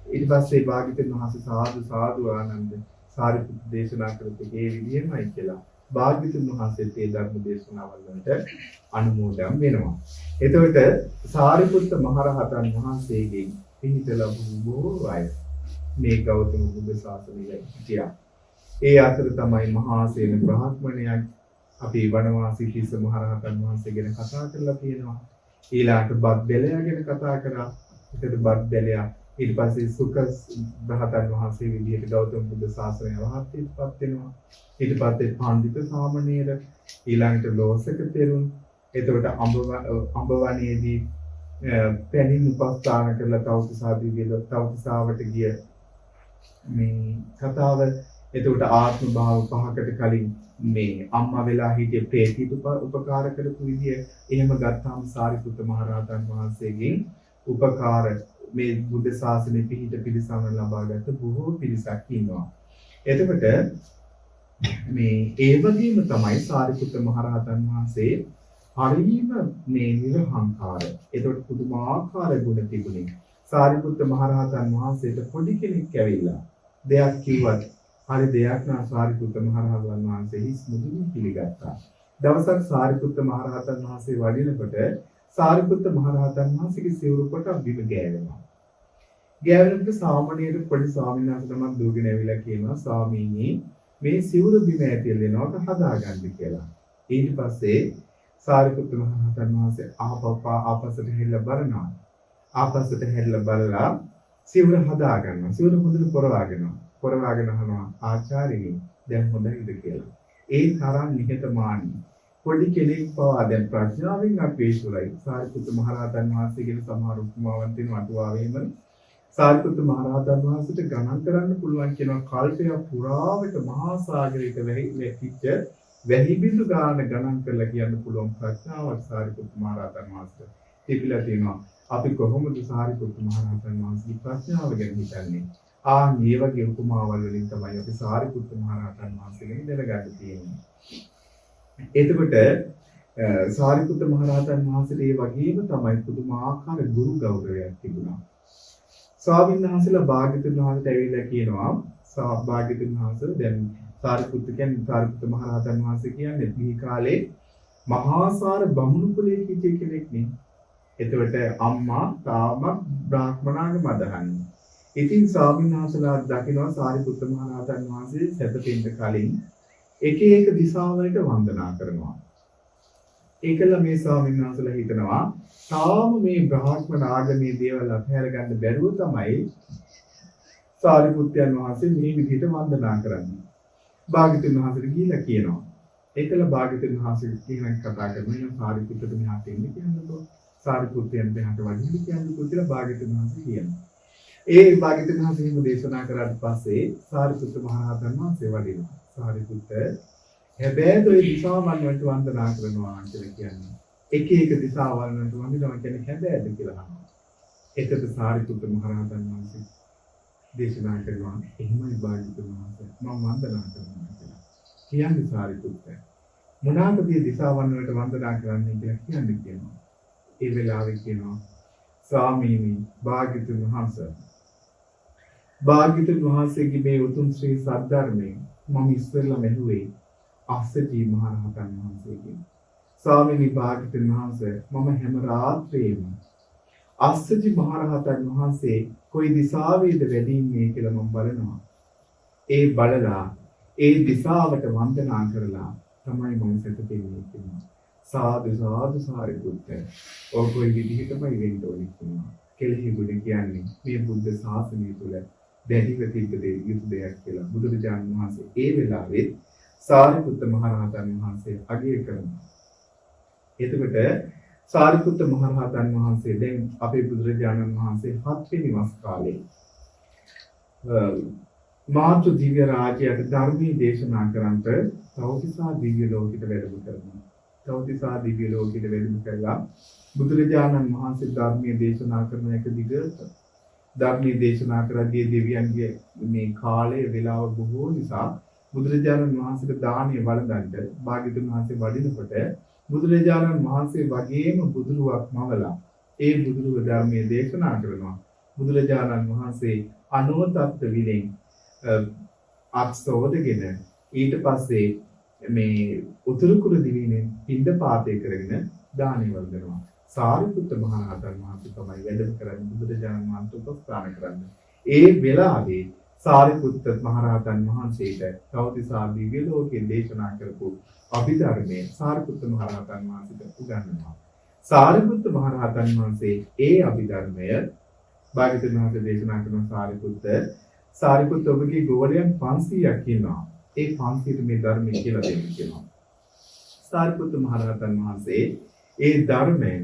ඊට පස්සේ භාග්‍යවතුන් වහන්සේ සාදු සාදු ආනන්ද සාරිපුත්ත දේශනා කරපු ඒ විදිහමයි කියලා භාග්‍යවතුන් වහන්සේ මේ ධර්ම දේශනාවල් වලට අනුමෝදන් වෙනවා. එතකොට සාරිපුත්ත මහ රහතන් වහන්සේගෙන් පිහිට ලැබුණු බොහෝ අය මේ ගෞතම බුද්ධ ශාසනයේ හිටියා. ඒ අතර තමයි මහා සේන බ්‍රාහ්මණයා අපි වනවාසී තිස්ස මහ රහතන් වහන්සේ ගැන කතා කරලා තියෙනවා. ඊළාට බත් බෙලයා ගැන කතා කරා. ඒකට බත් බෙලයා ඊට පස්සේ සුඛ රහතන් වහන්සේ විදිහට ගෞතම බුද්ධ ශාසනය රහත්ත්වයටපත් වෙනවා. ඊට පස්සේ පඬිත සාමණේර ඊළඟට ලෝසක තෙරුන්. එතකොට අඹවණේදී පැනින් උපස්ථාන කරලා තවුසාදී විල තවුසාවට ගිය මේ කතාව. එතකොට ආත්ම භාව 5කට කලින් මේ අම්මා වෙලා හිටිය ප්‍රේතීට උපකාර කරපු විදිය එහෙම ගත්තාම සාරිපුත්ත මහ රහතන් වහන්සේගෙන් උපකාර මේ බුද්ධ ශාසනය පිහිට පිළිසමන ලබාගත් බොහෝ පිරිසක් ඉන්නවා. එතකොට මේ ඒ වගේම තමයි සාරිපුත්ත මහ රහතන් වහන්සේ හරිම මේ නිර්හංකාර. එතකොට පුදුමාකාර ගුණ තිබුණේ. සාරිපුත්ත මහ රහතන් වහන්සේට පොඩි කෙනෙක් ඇවිල්ලා දෙයක් කිව්වත් හරි දෙයක් නා සාරිපුත්ත මහ රහතන් වහන්සේ හිස් මුදුනින් පිළිගත්තා. දවසක් සාරිපුත්ත මහ රහතන් වහන්සේ වඩිනකොට සාරිපුත්ත මහ රහතන් වහන්සේගේ සිවුරු කොට බිම ගෑවෙනවා. ගෑවෙනකොට සාමණේර පොඩි ස්වාමීන් වහන්සේ තමයි දුවගෙන ඇවිල්ලා කියනවා ස්වාමීනි මේ සිවුරු බිම ඇතිල් වෙනවා හදාගන්න කියලා. ඊට පස්සේ සාරිපුත්ත මහ රහතන් වහන්සේ ආපස්සට හැරිලා බලනවා. ආපස්සට හැරිලා බලලා සිවුර හදා ගන්නවා. සිවුර හොඳට පොරවාගෙන අහනවා ආචාර්යනි දැන් හොඳයිද කියලා. ඒ තරම් නිහතමානී පොඩි කෙනෙක් පවා දැන් ප්‍රඥාවෙන් අපේක්ෂුලයි. සාරිපුත්ත මහ රහතන් වහන්සේ කියන සමහර උපමාවන් තියෙන අටුවාවෙම සාරිපුත්ත මහ රහතන් වහන්සේට ගණන් කරන්න පුළුවන් කියනවා කල්පය පුරාවට මහා සාගරයක වැහිච්ච වැහි බිඳු ගාන ගණන් කරලා කියන්න පුළුවන් ප්‍රඥාවක් සාරිපුත්ත මහ රහතන් වහන්සේට තිබිලා තියෙනවා. අපි කොහොමද සාරිපුත්ත මහ රහතන් වහන්සේගේ ප්‍රඥාව ගැන හිතන්නේ? මේ වගේ උපමාවල් වලින් තමයි අපි සාරිපුත්ත මහ රහතන් වහන්සේ ගැන දැනගන්න තියෙන්නේ. එතකොට සාරිපුත්ත මහ රහතන් වහන්සේට ඒ වගේම තමයි පුදුමාකාර ගුරු ගෞරවයක් තිබුණා. ස්වාමීන් වහන්සේලා භාග්‍යවතුන් වහන්සේට ඇවිල්ලා කියනවා භාග්‍යවතුන් වහන්සේ දැන් සාරිපුත්ත කියන්නේ සාරිපුත්ත මහ රහතන් වහන්සේ කියන්නේ මේ කාලේ මහාසාර බමුණු කුලයේ හිටිය කෙනෙක් නේ. එතකොට අම්මා තාම බ්‍රාහ්මණාගේ මදහන්නේ. ඉතින් ස්වාමීන් වහන්සේලා දකිනවා සාරිපුත්ත මහ රහතන් වහන්සේ සැතපෙන්න කලින් එක එක දිශාවලට වන්දනා කරනවා. ඒකල මේ ස්වාමීන් වහන්සේලා හිතනවා තාම මේ බ්‍රාහ්මණ ආගමේ දේවල් අත්හැර ගන්න බැරුව තමයි සාරිපුත්තයන් වහන්සේ මේ විදිහට වන්දනා කරන්නේ. භාග්‍යවතුන් වහන්සේට ගිහිලා කියනවා. ඒකල භාග්‍යවතුන් වහන්සේ කියන කතා කරනවා සාරිපුත්තට මෙහාට එන්න කියන්නකෝ. සාරිපුත්තයන් මෙහාට වඩින්න කියන්නකෝ කියලා භාග්‍යවතුන් වහන්සේ කියනවා. ඒ භාග්‍යවතුන් වහන්සේ හිම දේශනා කරාට පස්සේ සාරිපුත්ත මහ රහතන් වහන්සේ වඩිනවා. සාරිපුත්ත හැබැයි ඔය දිශාවන් වලට වන්දනා කරනවා කියලා කියන්නේ. එක එක දිශාවන් වලට වන්දනා කියන්නේ හැබැයිද කියලා අහනවා. ඒකද සාරිපුත්ත මහ රහතන් වහන්සේ දේශනා කරනවා එහෙමයි භාග්‍යවතුන් වහන්සේ මම වන්දනා කරනවා කියලා. කියන්නේ සාරිපුත්ත මොනවාද මේ දිශාවන් වලට වන්දනා කරන්නේ කියලා කියන්නේ කියනවා. ඒ වෙලාවේ කියනවා ස්වාමීනි භාග්‍යවතුන් වහන්සේ භාග්‍යවතුන් වහන්සේගේ මේ උතුම් ශ්‍රී සද්ධර්මයෙන් මම ඉස්සෙල්ලා මෙහුවේ අස්සජී මහ රහතන් වහන්සේගෙන්. ස්වාමීනි භාග්‍යවතුන් වහන්සේ මම හැම රාත්‍රියේම අස්සජි මහ රහතන් වහන්සේ කොයි දිශාවේද වැඩින්නේ කියලා මම බලනවා. ඒ බලලා ඒ දිශාවට වන්දනා කරලා තමයි මම සැතපෙන්නේ කියනවා. සාදු සාදු සාරිපුත්ත. ඔය කොයි විදිහටමයි වෙන්න ඕනේ කියනවා. කෙලෙහි ගුණ කියන්නේ මේ බුද්ධ ශාසනය තුළ දැඩිව තිබෙ යුතු දෙයක් කියලා බුදුරජාණන් වහන්සේ ඒ වෙලාවේ සාරිපුත්ත මහ රහතන් වහන්සේ අගය කරනවා. එතකොට සාරිපුත්ත මහ රහතන් වහන්සේ දැන් අපේ බුදුරජාණන් වහන්සේ 7 වෙනි වස් කාලේ මාතෘ දිව්‍ය රාජ්‍යයට ධර්මයේ දේශනා කරන්ට තවතිසා දිව්‍ය ලෝකෙට වැඩම කරනවා. තවතිසා දිව්‍ය ලෝකෙට වැඩම කරලා බුදුරජාණන් වහන්සේ ධර්මයේ දේශනා කරන එක දිගට ධර්මයේ දේශනා කරද්දී දෙවියන්ගේ මේ කාලයේ වේලාව බොහෝ නිසා බුදුරජාණන් වහන්සේට දානීය වළඳන්ට භාග්‍යවතුන් වහන්සේ වඩිනකොට බුදුරජාණන් වහන්සේ වගේම බුදුරුවක් මවලා ඒ බුදුරුව ධර්මයේ දේශනා කරනවා. බුදුරජාණන් වහන්සේ අනෝතත්ත විලෙන් අත්සෝදගෙන ඊට පස්සේ මේ උතුරු කුරු දිවිනේ පින්දපාතය කරගෙන දානි වළඳනවා. සාරිපුත්ත මහ රහතන් වහන්සේ තමයි වැඩම කරන්නේ බුදුරජාණන් වහන්සේ උපස්ථාන කරන්නේ. ඒ වෙලාවේ සාරිපුත්ත මහ රහතන් වහන්සේට තවතිසා දිව්‍ය ලෝකයේ දේශනා කරපු අභිධර්මයේ සාරිපුත්ත මහ රහතන් වහන්සේට උගන්වනවා. සාරිපුත්ත මහ රහතන් වහන්සේ ඒ අභිධර්මය භාග්‍යවතුන් වහන්සේ දේශනා කරන සාරිපුත්ත ඔබගේ ගෝලයන් 500ක් ඉන්නවා. ඒ 500ට මේ ධර්මය කියලා දෙන්න කියනවා. සාරිපුත්ත මහ රහතන් වහන්සේ ඒ ධර්මයෙන්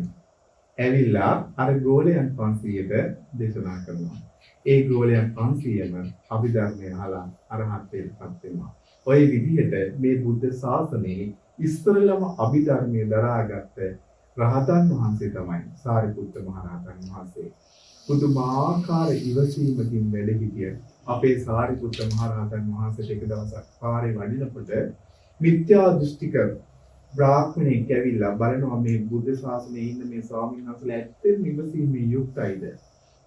ඇවිල්ලා අර ගෝලයන් 500ට දේශනා කරනවා. ඒ ගෝලයන් 500ම අභිධර්මය අහලා අරහත්ත්වයටපත් වෙනවා. ඔය විදිහට මේ බුද්ධ ශාසනයේ ඉස්තරලම අභිධර්මයේ දරාගත්ත රහතන් වහන්සේ තමයි සාරිපුත්ත මහ රහතන් වහන්සේ. පුදුමාකාර ඉවසීමකින් වැඩ සිටිය අපේ සාරිපුත්ත මහ රහතන් වහන්සේට එක දවසක් පාරේ වඩිනකොට මිත්‍යා දෘෂ්ටික බ්‍රාහ්මණෙක් ඇවිල්ලා බලනවා මේ බුද්ධ ශාසනයේ ඉන්න මේ ස්වාමීන් වහන්සේලා ඇත්තටම ඉවසීමේ යුක්තයිද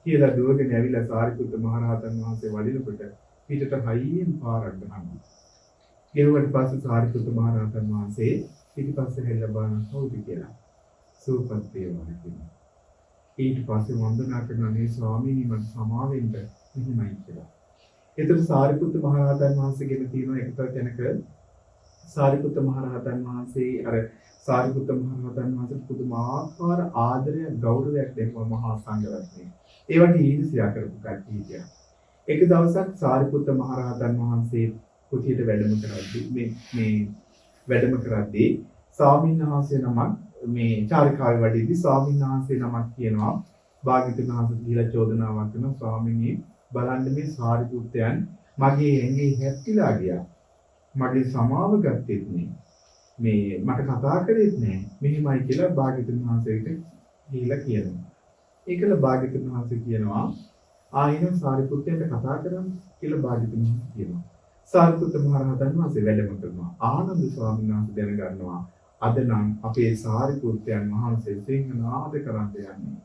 කියලා දුවගෙන ඇවිල්ලා සාරිපුත්ත මහ රහතන් වහන්සේ වඩිනකොට පිටට හයියෙන් පාරක් ගහනවා. ගෙවුවට පස්සේ සාරිපුත්ත මහ රහතන් වහන්සේ පිටිපස්සේ හැරිලා බලන කවුද කියලා. සූපත් වේවා කියනවා. ඊට පස්සේ වන්දනා කරන මේ ස්වාමීනි මට සමා වෙන්න මෙහිමයි කියලා. ඒතර සාරිපුත්ත මහ රහතන් වහන්සේගෙන් තියෙන එකතර තැනක සාරිපුත්ත මහ රහතන් වහන්සේ අර සාරිපුත්ත මහ රහතන් වහන්සේට පුදුමාකාර ආදරයක් ගෞරවයක් දෙනවා මහා සංඝරත්නය. ඒ වගේ ඊර්ෂ්‍යා කරපු කට්ටිය. එක දවසක් සාරිපුත්ත මහ රහතන් වහන්සේ කුටියට වැඩම කරද්දී ස්වාමීන් වහන්සේ නමක් මේ චාරිකාවේ වැඩිදී ස්වාමීන් වහන්සේ නමක් කියනවා භාග්‍යවතුන් වහන්සේ කියලා චෝදනාවක් කරනවා ස්වාමීනි බලන්න මේ සාරිපුත්තයන් මගේ ඇඟේ හැප්පිලා ගියා. මගේ සමාව ගත්තෙත් නෑ. මේ මට කතා කරෙත් නෑ. මෙහිමයි කියලා භාග්‍යවතුන් වහන්සේට ගිහිලා කියනවා. ඒකල භාග්‍යවතුන් වහන්සේ කියනවා ආයෙත් සාරිපුත්තයන්ට කතා කරමු කියලා භාග්‍යවතුන් වහන්සේ කියනවා. සාරිපුත්ත මහ රහතන් වහන්සේ වැඩම කරනවා. ආනන්ද ස්වාමීන් වහන්සේ දැනගන්නවා අද නම් අපේ සාරිපුත්තයන් වහන්සේ සිංහනාද කරන්න යන්නේ.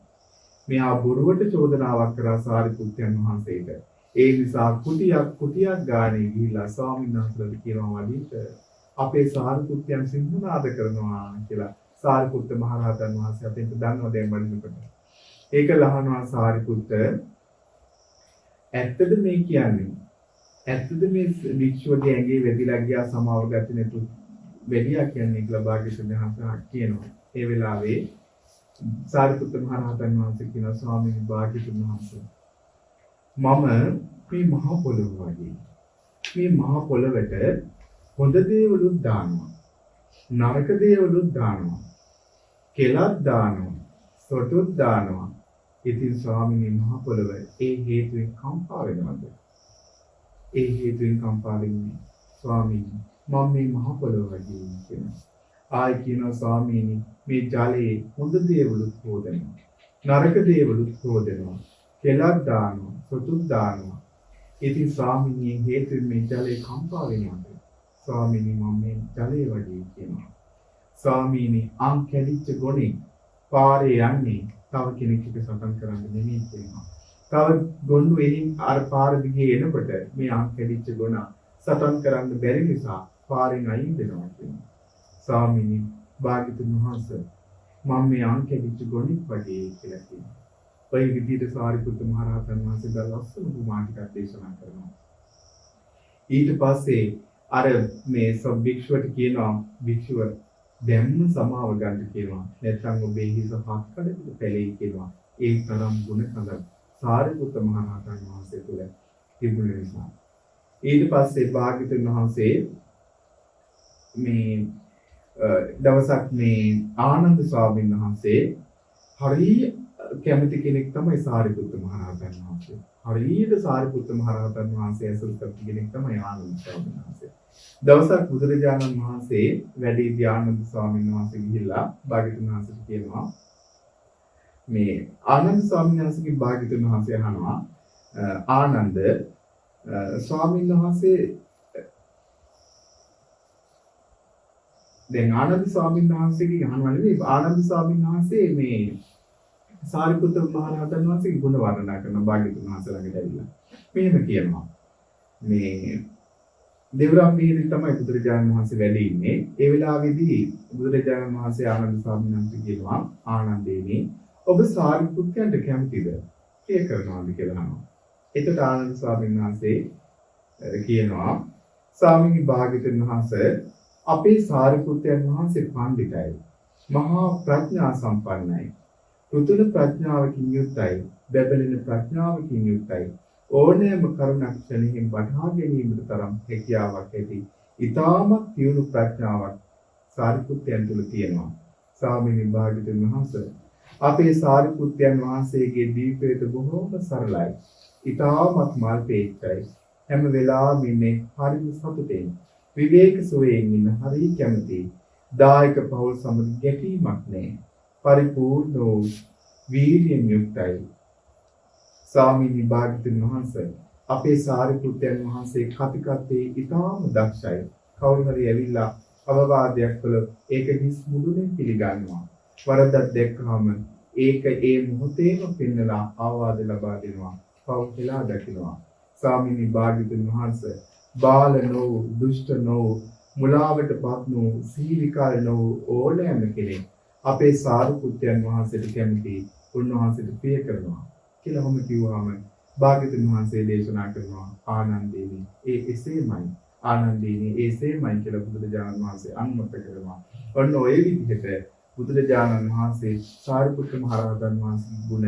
මෙයා බොරුවට චෝදනාවක් කරා සාරිපුත්තයන් වහන්සේට. ඒ නිසා කුටියක් ගානේ ගිහිල්ලා ස්වාමීන් වහන්සේලා කියනවා වඩිට අපේ සාරිපුත්තයන් සිංහනාද කරනවා කියලා සාරිපුත්ත මහ රහතන් වහන්සේ අපිට දන්නවා දැන් වඩිනකොට. ඒක ලහනවා සාරිපුත්ත ඇත්තද මේ කියන්නේ? ඇත්තද මේ වික්ෂුවගේ ඇඟේ වැදිලා ගියා සමාව ගත්තේ නැතු වෙලියා කියන්නේ කියලා භාග්‍යවතුන් වහන්සේ කියනවා. ඒ වෙලාවේ සාරිපුත්ත මහ රහතන් වහන්සේ කියනවා ස්වාමීන් වහන්සේ භාග්‍යවතුන් වහන්සේ මම මේ මහා පොළොව වගේ. මේ මහා පොළොවට හොඳ දේවලුත් දානවා. නරක දේවලුත් දානවා. කෙලක් දානවා. සොටුත් දානවා. ඉතින් ස්වාමීනි මහා පොළොව ඒ හේතුවෙන් කම්පා වෙනවද? ඒ හේතුවෙන් කම්පා වෙන්නේ ස්වාමීනි මම මේ මහා පොළොව වගේ කියනවා. ආයි කියනවා ස්වාමීනි මේ ජලයේ හොඳ දේවලුත් හොදනවා. නරක දේවලුත් හොදනවා. කෙලක් දානවා. සොටුත් දානවා. ඉතින් ස්වාමීනි හේතුවෙන් මේ ජලය කම්පා වෙනවද? ස්වාමීනි මම මේ ජලය වගේ කියනවා. ස්වාමීනි අං කැඩිච්ච ගොනේ පාරේ යන්නේ තව කෙනෙක් එක සටන් කරන්න නෙමෙයි කියනවා. තව ගොන්නු එනින් අර පාර දිගේ එනකොට මේ අං කැඩිච්ච ගොන සටන් කරන්න බැරි නිසා පාරෙන් අයින් වෙනවා කියනවා. ස්වාමීනි භාග්‍යතුන් වහන්සේ මම මේ අං කැඩිච්ච ගොනෙක් වගේ කියලා කියනවා. ඔය විදිහට සාරිපුත්ත මහ රහතන් වහන්සේ දලස්සන උපමා ටිකක් දේශනා කරනවා. ඊට පස්සේ අර මේ භික්ෂුවට කියනවා භික්ෂුව දැම්ම සමාව ගන්න කියනවා. නැත්නම් ඔබේ හිස හක්කඩට පැලෙයි කියනවා. ඒ තරම් ගුණ කඳක් සාරිපුත්ත මහ රහතන් වහන්සේ තුළ තිබුණ නිසා. ඊට පස්සේ භාග්‍යවතුන් වහන්සේ මේ දවසක් මේ ආනන්ද ස්වාමීන් වහන්සේ හරි කැමති කෙනෙක් තමයි සාරිපුත්ත මහ රහතන් වහන්සේ. හරියට සාරිපුත්ත මහ රහතන් වහන්සේ ඇසුරු කරපු කෙනෙක් තමයි ආනන්ද ස්වාමීන් වහන්සේ. දවසක් බුදුරජාණන් වහන්සේ වැඩි ධානන්ද ස්වාමීන් වහන්සේ ගිහිල්ලා භාග්‍යවතුන් වහන්සේට කියනවා මේ ආනන්ද ස්වාමීන් වහන්සේගේ භාග්‍යවතුන් වහන්සේ අහනවා ආනන්ද ස්වාමීන් වහන්සේ දැන් ආනන්ද ස්වාමීන් වහන්සේගේ අහනවා නෙවෙයි ආනන්ද ස්වාමීන් වහන්සේ මේ සාරිපුත්ත මහ රහතන් වහන්සේගේ ගුණ වර්ණනා කරන භාග්‍යවතුන් වහන්සේ ළඟට ඇවිල්ලා මෙහෙම කියනවා මේ දෙවරම් මිහිරි තමයි බුදුරජාණන් වහන්සේ වැඩ ඉන්නේ. ඒ වෙලාවේදී බුදුරජාණන් වහන්සේ ආනන්ද ස්වාමීන් වහන්සේ කියනවා ආනන්දේනි ඔබ සාරිපුත්තයන්ට කැමතිද? ප්‍රිය කරනවාද කියලා අහනවා. එතකොට ආනන්ද ස්වාමීන් වහන්සේ කියනවා ස්වාමීනි භාග්‍යවතුන් වහන්සේ අපේ සාරිපුත්තයන් වහන්සේ පඬිතයි. මහා ප්‍රඥා සම්පන්නයි. ෘතුල ප්‍රඥාවකින් යුක්තයි. බැබලෙන ප්‍රඥාවකින් යුක්තයි. ඕනෑම කරුණක් ක්ෂණයෙන් වටහා ගැනීමට තරම් හැකියාවක් ඇති ඊටමත් තියුණු ප්‍රඥාවක් සාරිපුත්තයන් තුළ තියෙනවා. ස්වාමීනි භාග්‍යවතුන් වහන්සේ අපේ සාරිපුත්තයන් වහන්සේගේ දීපයට බොහෝම සරලයි. ඊටමත් මල්පේච්චයි. හැම වෙලාවෙම ඉන්නේ හරිම සතුටෙන්. විවේක සුවයෙන් ඉන්න හරි කැමති. දායක පවුල් සමග ගැටීමක් නැහැ. පරිපූර්ණ වූ වීර්යයෙන් යුක්තයි. ස්වාමීනි භාග්‍යවතුන් වහන්සේ අපේ සාරිපුත්තයන් වහන්සේ කතිකත්තේ ඉතාම දක්ෂයි. කවුරු හරි ඇවිල්ලා අවවාදයක් කළොත් ඒක හිස් මුදුනේ පිළිගන්නවා. වරදක් දැක්කම ඒක ඒ මොහොතේම පෙන්නලා අවවාද ලබා දෙනවා. පව් කියලා දකිනවා. ස්වාමීනි භාග්‍යවතුන් වහන්සේ බාල නොවු, දුෂ්ට නොවු, මුලාවටපත් නොවු, සීලිකාර නොවු ඕනෑම කෙනෙක් අපේ සාරිපුත්තයන් වහන්සේට කැමති, උන්වහන්සේට ප්‍රිය කරනවා. කියලා ඔහොම කිව්වම භාග්‍යවතුන් වහන්සේ දේශනා කරනවා ආනන්දේනි ඒ එසේමයි ආනන්දේනි එසේමයි කියලා බුදුරජාණන් වහන්සේ අනුමත කරනවා. ඔන්න ඔය විදිහට බුදුරජාණන් වහන්සේ සාරිපුත්ත මහ රහතන් වහන්සේගේ ගුණ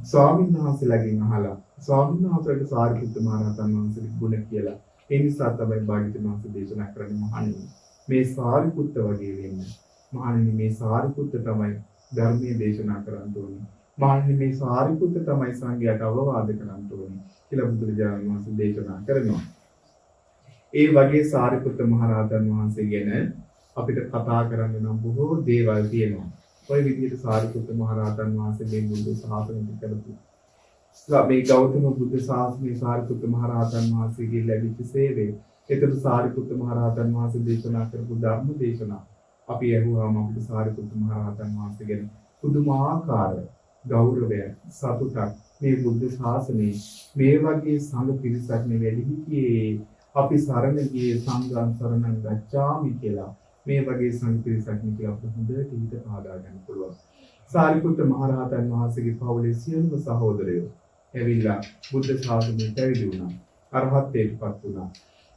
ස්වාමීන් වහන්සේලාගෙන් අහලා ස්වාමීන් වහන්සේට සාරිපුත්ත මහ රහතන් වහන්සේගේ ගුණ කියලා ඒ නිසා තමයි භාග්‍යවතුන් වහන්සේ දේශනා කරන්නේ මහණෙනි මේ සාරිපුත්ත වගේ වෙන්න. මහණෙනි මේ සාරිපුත්ත තමයි ධර්මයේ දේශනා කරන්න ඕනේ. මහණෙනි මේ සාරිපුත්ත තමයි සංඝයාට අවවාද කරන්න ඕනේ කියලා බුදුරජාණන් වහන්සේ දේශනා කරනවා. ඒ වගේ සාරිපුත්ත මහ රහතන් වහන්සේ ගැන අපිට කතා කරන්න නම් බොහෝ දේවල් තියෙනවා. ඔය විදිහට සාරිපුත්ත මහ රහතන් වහන්සේ මේ බුද්ධ ශාසනය කරපු මේ ගෞතම බුද්ධ ශාසනයේ සාරිපුත්ත මහ රහතන් වහන්සේගේ ලැබිච්ච සේවය. ඒතර සාරිපුත්ත මහ රහතන් වහන්සේ දේශනා කරපු ධර්ම දේශනා අපි ඇහුවාම අපිට සාරිපුත්ත මහ රහතන් වහන්සේ ගැන පුදුමාකාර ගෞරවයක් සතුටක් මේ බුද්ධ ශාසනයේ මේ වගේ සංඝ පිරිසක් මේ වැඩි හිටියේ අපි සරණ ගියේ සංඝං සරණං ගච්ඡාමි කියලා මේ වගේ සංඝ පිරිසක් නිකන් අපිට හොඳට හිත පහදා ගන්න පුළුවන්. සාරිපුත්ත මහ රහතන් වහන්සේගේ පවුලේ සියලුම සහෝදරයෝ ඇවිල්ලා බුද්ධ ශාසනයට පැවිදි වුණා. අරහත්ත්වයටපත් වුණා.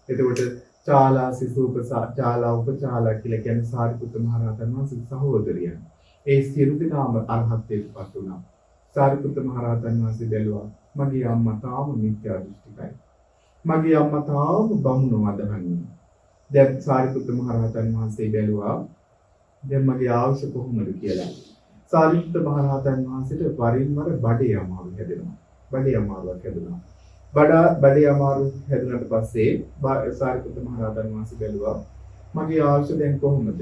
එතකොට චාලා සිසූපචාලා උපචාලා කියලා කියන්නේ සාරිපුත්ත මහ රහතන් වහන්සේගේ සහෝදරයන්. ඒ සියලු දෙනාම අරහත්ත්වයටපත් වුණා. සාරිපුත්ත මහ රහතන් වහන්සේ බැලුවා මගේ අම්මා තාම මිත්‍යා දෘෂ්ටිකයි. මගේ අම්මා තාම බමුණු වදහන්නේ. දැන් සාරිපුත්ත මහ රහතන් වහන්සේ බැලුවා දැන් මගේ ආයුෂ කොහොමද කියලා. සාරිපුත්ත මහ රහතන් වහන්සේට වරින් වර බඩේ අමාරු හැදෙනවා. බඩේ අමාරුවක් හැදෙනවා. බඩේ අමාරු හැදුනට පස්සේ සාරිපුත්ත මහ රහතන් වහන්සේ බැලුවා මගේ ආයුෂ දැන් කොහොමද?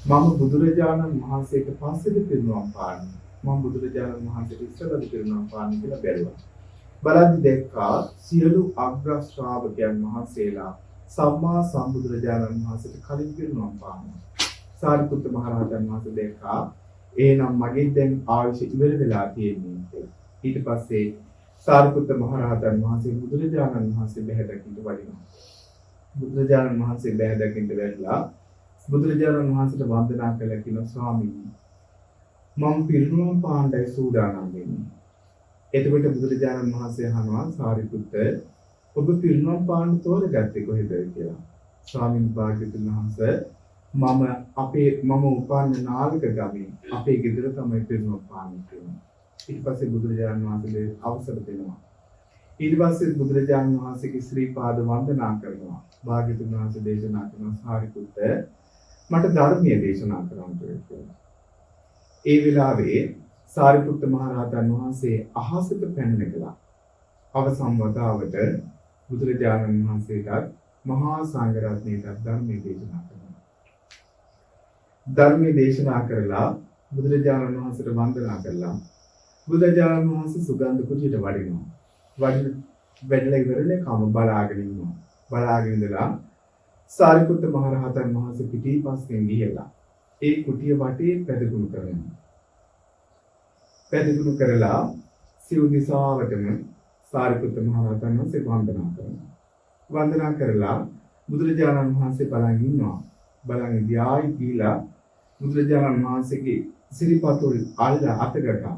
මම බුදුරජාණන් වහන්සේට පස්සේද පිරිනුවම් පාන්නේ. මම බුදුරජාණන් වහන්සේට ඉස්සරහද පිරිනුවම් පාන්නේ කියලා බැලුවා. බලද්දි දැක්කා සියලු අග්‍ර ශ්‍රාවකයන් වහන්සේලා සම්මා සම්බුදුරජාණන් වහන්සේට කලින් පිරිනුවම් පානවා. සාරිපුත්ත මහ රහතන් වහන්සේ දැක්කා එහෙනම් මගේ දැන් ආයුෂ ඉවර වෙලා තියෙන්නේ කියලා. ඊට පස්සේ සාරිපුත්ත මහ රහතන් වහන්සේ බුදුරජාණන් වහන්සේ බැහැ දකින්න වඩිනවා. බුදුරජාණන් වහන්සේ බැහැ දකින්න වැළලා බුදුරජාණන් වහන්සේට වන්දනා කළා කියන ස්වාමීනි මම පිරිනුවම් පාණ්ඩයි සූදානම් වෙන්නේ. එතකොට බුදුරජාණන් වහන්සේ අහනවා සාරිපුත්ත ඔබ පිරිනුවම් පාණ්ඩ තෝරගත්තේ කොහෙද කියලා. ස්වාමීන් වහන්සේ මම උපන්න නාලක ගමේ අපේ ගෙදර තමයි පිරිනුවම් පාන්නේ කියනවා. ඊට පස්සේ බුදුරජාණන් වහන්සේ අවසර දෙනවා. ඊට පස්සේ බුදුරජාණන් වහන්සේගේ ශ්‍රී පාද වන්දනා කරනවා. භාග්‍යවතුන් වහන්සේ දේශනා කරන සාරිපුත්ත මට ධර්මයේ දේශනා කරන්න කියලා. ඒ වෙලාවේ සාරිපුත්ත මහ රහතන් වහන්සේ අහසට පැන නැගලා අවසන් වතාවට බුදුරජාණන් වහන්සේට මහා සංඝරත්නයට ධර්මයේ දේශනා කරනවා. ධර්මයේ දේශනා කරලා බුදුරජාණන් වහන්සේට වන්දනා කළා. බුදුරජාණන් වහන්සේ සුගන්ධ කුටියට වඩිනවා. වැඩිලා ඉවරනේ කම බලාගෙන ඉන්නවා. බලාගෙන ඉඳලා සාරිපුත්ත මහ රහතන් වහන්සේ පිටිපස්සෙන් ගිහලා ඒ කුටිය වටේ පැදගුණු කරනවා. පැදගුණු කරලා සිව් දිසාවටම සාරිපුත්ත මහ රහතන් වහන්සේ වන්දනා කරනවා. වන්දනා කරලා බුදුරජාණන් වහන්සේ බලන් ඉන්නවා. බලන් ඉඳායි කියලා බුදුරජාණන් වහන්සේගේ සිරිපතුල් අල්ල අතකට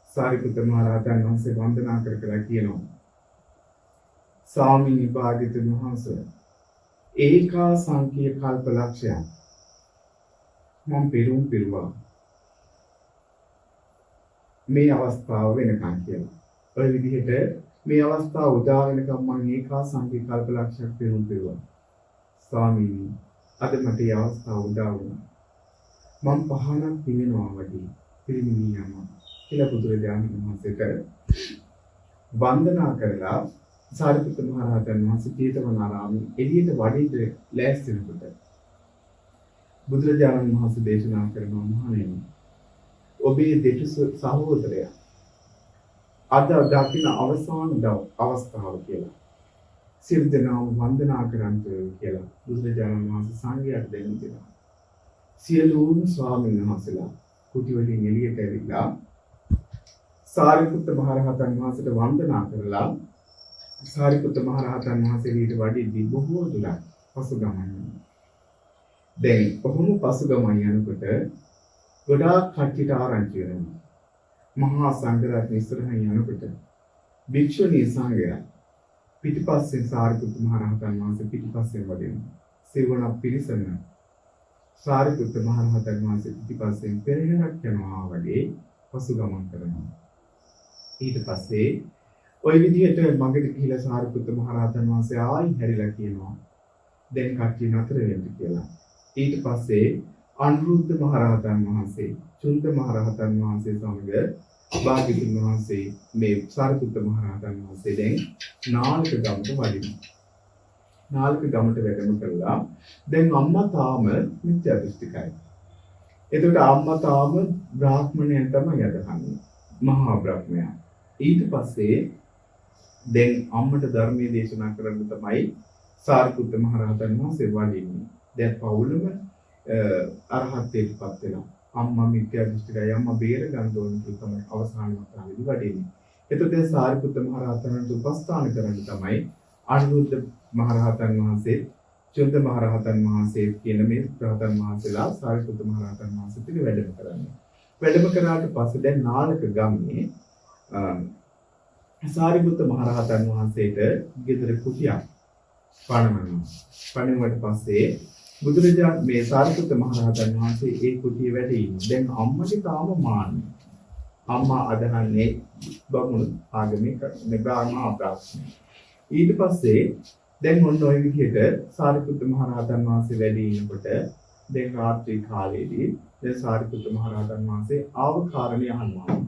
සාරිපුත්ත මහ රහතන් වහන්සේ වන්දනා කර කියනවා ස්වාමීනි භාග්‍යවතුන් වහන්සේ ඒකා සංකීය කල්ප ලක්ෂයන් මම පිරුවා මේ අවස්ථාව වෙනකන් කියලා. ඔය විදිහට මේ අවස්ථාව උදා වෙනකම් මම ඒකා සංකීය කල්ප ලක්ෂයක් පිරුවා. ස්වාමීනි අද මට මේ අවස්ථාව උදා වුණා. මම පහනක් පිළිනවා වගේ පිළිමිනි යනවා කියලා බුදුරජාණන් වහන්සේට වන්දනා කරලා සාරිපුත්ත මහ රහතන් වහන්සේ ජේතවනාරාමයේ එළියට වඩින්න ලෑස්ති වෙනකොට බුදුරජාණන් වහන්සේ දේශනා කරනවා මහණෙනි ඔබේ දෙතුස සහෝදරයා අද දකින අවසාන අවස්ථාව කියලා සිල් දෙනාම වන්දනා කරන්ට කියලා බුදුරජාණන් වහන්සේ සංඝයාට දෙන්න දෙනවා. සියලුම ස්වාමීන් වහන්සේලා කුටි වලින් එළියට ඇවිල්ලා සාරිපුත්ත මහ රහතන් වහන්සේට වන්දනා කරලා සාරිපුත්ත මහ රහතන් වහන්සේ ඊට වඩිද්දී බොහෝ දුරක් පසුගමන් යනවා. දැන් කොහොම පසුගමන් යනකොට ගොඩාක් කට්ටියට ආරංචි වෙනවා. මහා සංඝරත්නය ඉස්සරහින් යනකොට භික්ෂුණී සංඝයා පිටිපස්සෙන් සාරිපුත්ත මහ රහතන් වහන්සේ පිටිපස්සෙන් වඩිනවා. සිවුණක් පිරිසන සාරිපුත්ත මහ රහතන් වහන්සේ පිටිපස්සෙන් පෙරහැරක් යනවා වගේ පසුගමන් කරනවා. ඊට පස්සේ ওই විදිහට මගට ගිහිලා සාරිපුත්ත මහ රහතන් වහන්සේ ආයි හැරිලා කියනවා දැන් කට්ටිය නතර වෙන්න කියලා. ඊට පස්සේ අනුරුද්ධ මහ රහතන් වහන්සේ, චුන්ද මහ රහතන් වහන්සේ සමග භාග්‍යවතුන් වහන්සේ මේ සාරිපුත්ත මහ රහතන් වහන්සේ දැන් නාලක ගමට වඩිනවා. නාලක ගමට වැඩම කළා. දැන් අම්මා තාම මිත්‍යා දෘෂ්ටිකයි. එතකොට අම්මා තාම බ්‍රාහ්මණයන් තමයි යදහන්නේ. මහා බ්‍රහ්මයා. ඊට පස්සේ දැන් අම්මට ධර්මයේ දේශනා කරන්න තමයි සාරිපුත්ත මහ රහතන් වහන්සේ වඩින්නේ. දැන් පවුලම අරහත්ත්වයටපත් වෙනවා. අම්මා මිත්‍යා දෘෂ්ටිකයි අම්මා බේර ගන්න ඕන කියලා තමයි අවසාන වතාවේදී වඩින්නේ. එතකොට දැන් සාරිපුත්ත මහ රහතන් වහන්සේ උපස්ථාන කරන්න තමයි අනුරුද්ධ මහ රහතන් වහන්සේ, චුන්ද මහ රහතන් වහන්සේ කියන මේ රහතන් වහන්සේලා සාරිපුත්ත මහ රහතන් වහන්සේ පිළි වැඩම කරන්නේ. වැඩම කරාට පස්සේ දැන් නාලක ගමේ සාරිපුත්ත මහ රහතන් වහන්සේට ගෙදර කුටියක් පණවනවා. පණුවට පස්සේ බුදුරජාණන් මේ සාරිපුත්ත මහ රහතන් වහන්සේ ඒ කුටියේ වැඩ ඉන්නවා. දැන් අම්මගේ තාම මාන්නේ. අම්මා අදහන්නේ බමුණු ආගමේ නිබ්‍රාහ්මණ අප්‍රාප්තයි. ඊට පස්සේ දැන් ඔන්න ඔය විදිහට සාරිපුත්ත මහ රහතන් වහන්සේ වැඩි ඉනකොට දැන් රාත්‍රී කාලයේදී දැන් සාරිපුත්ත මහ රහතන් වහන්සේ ආවකාරණේ අහනවා.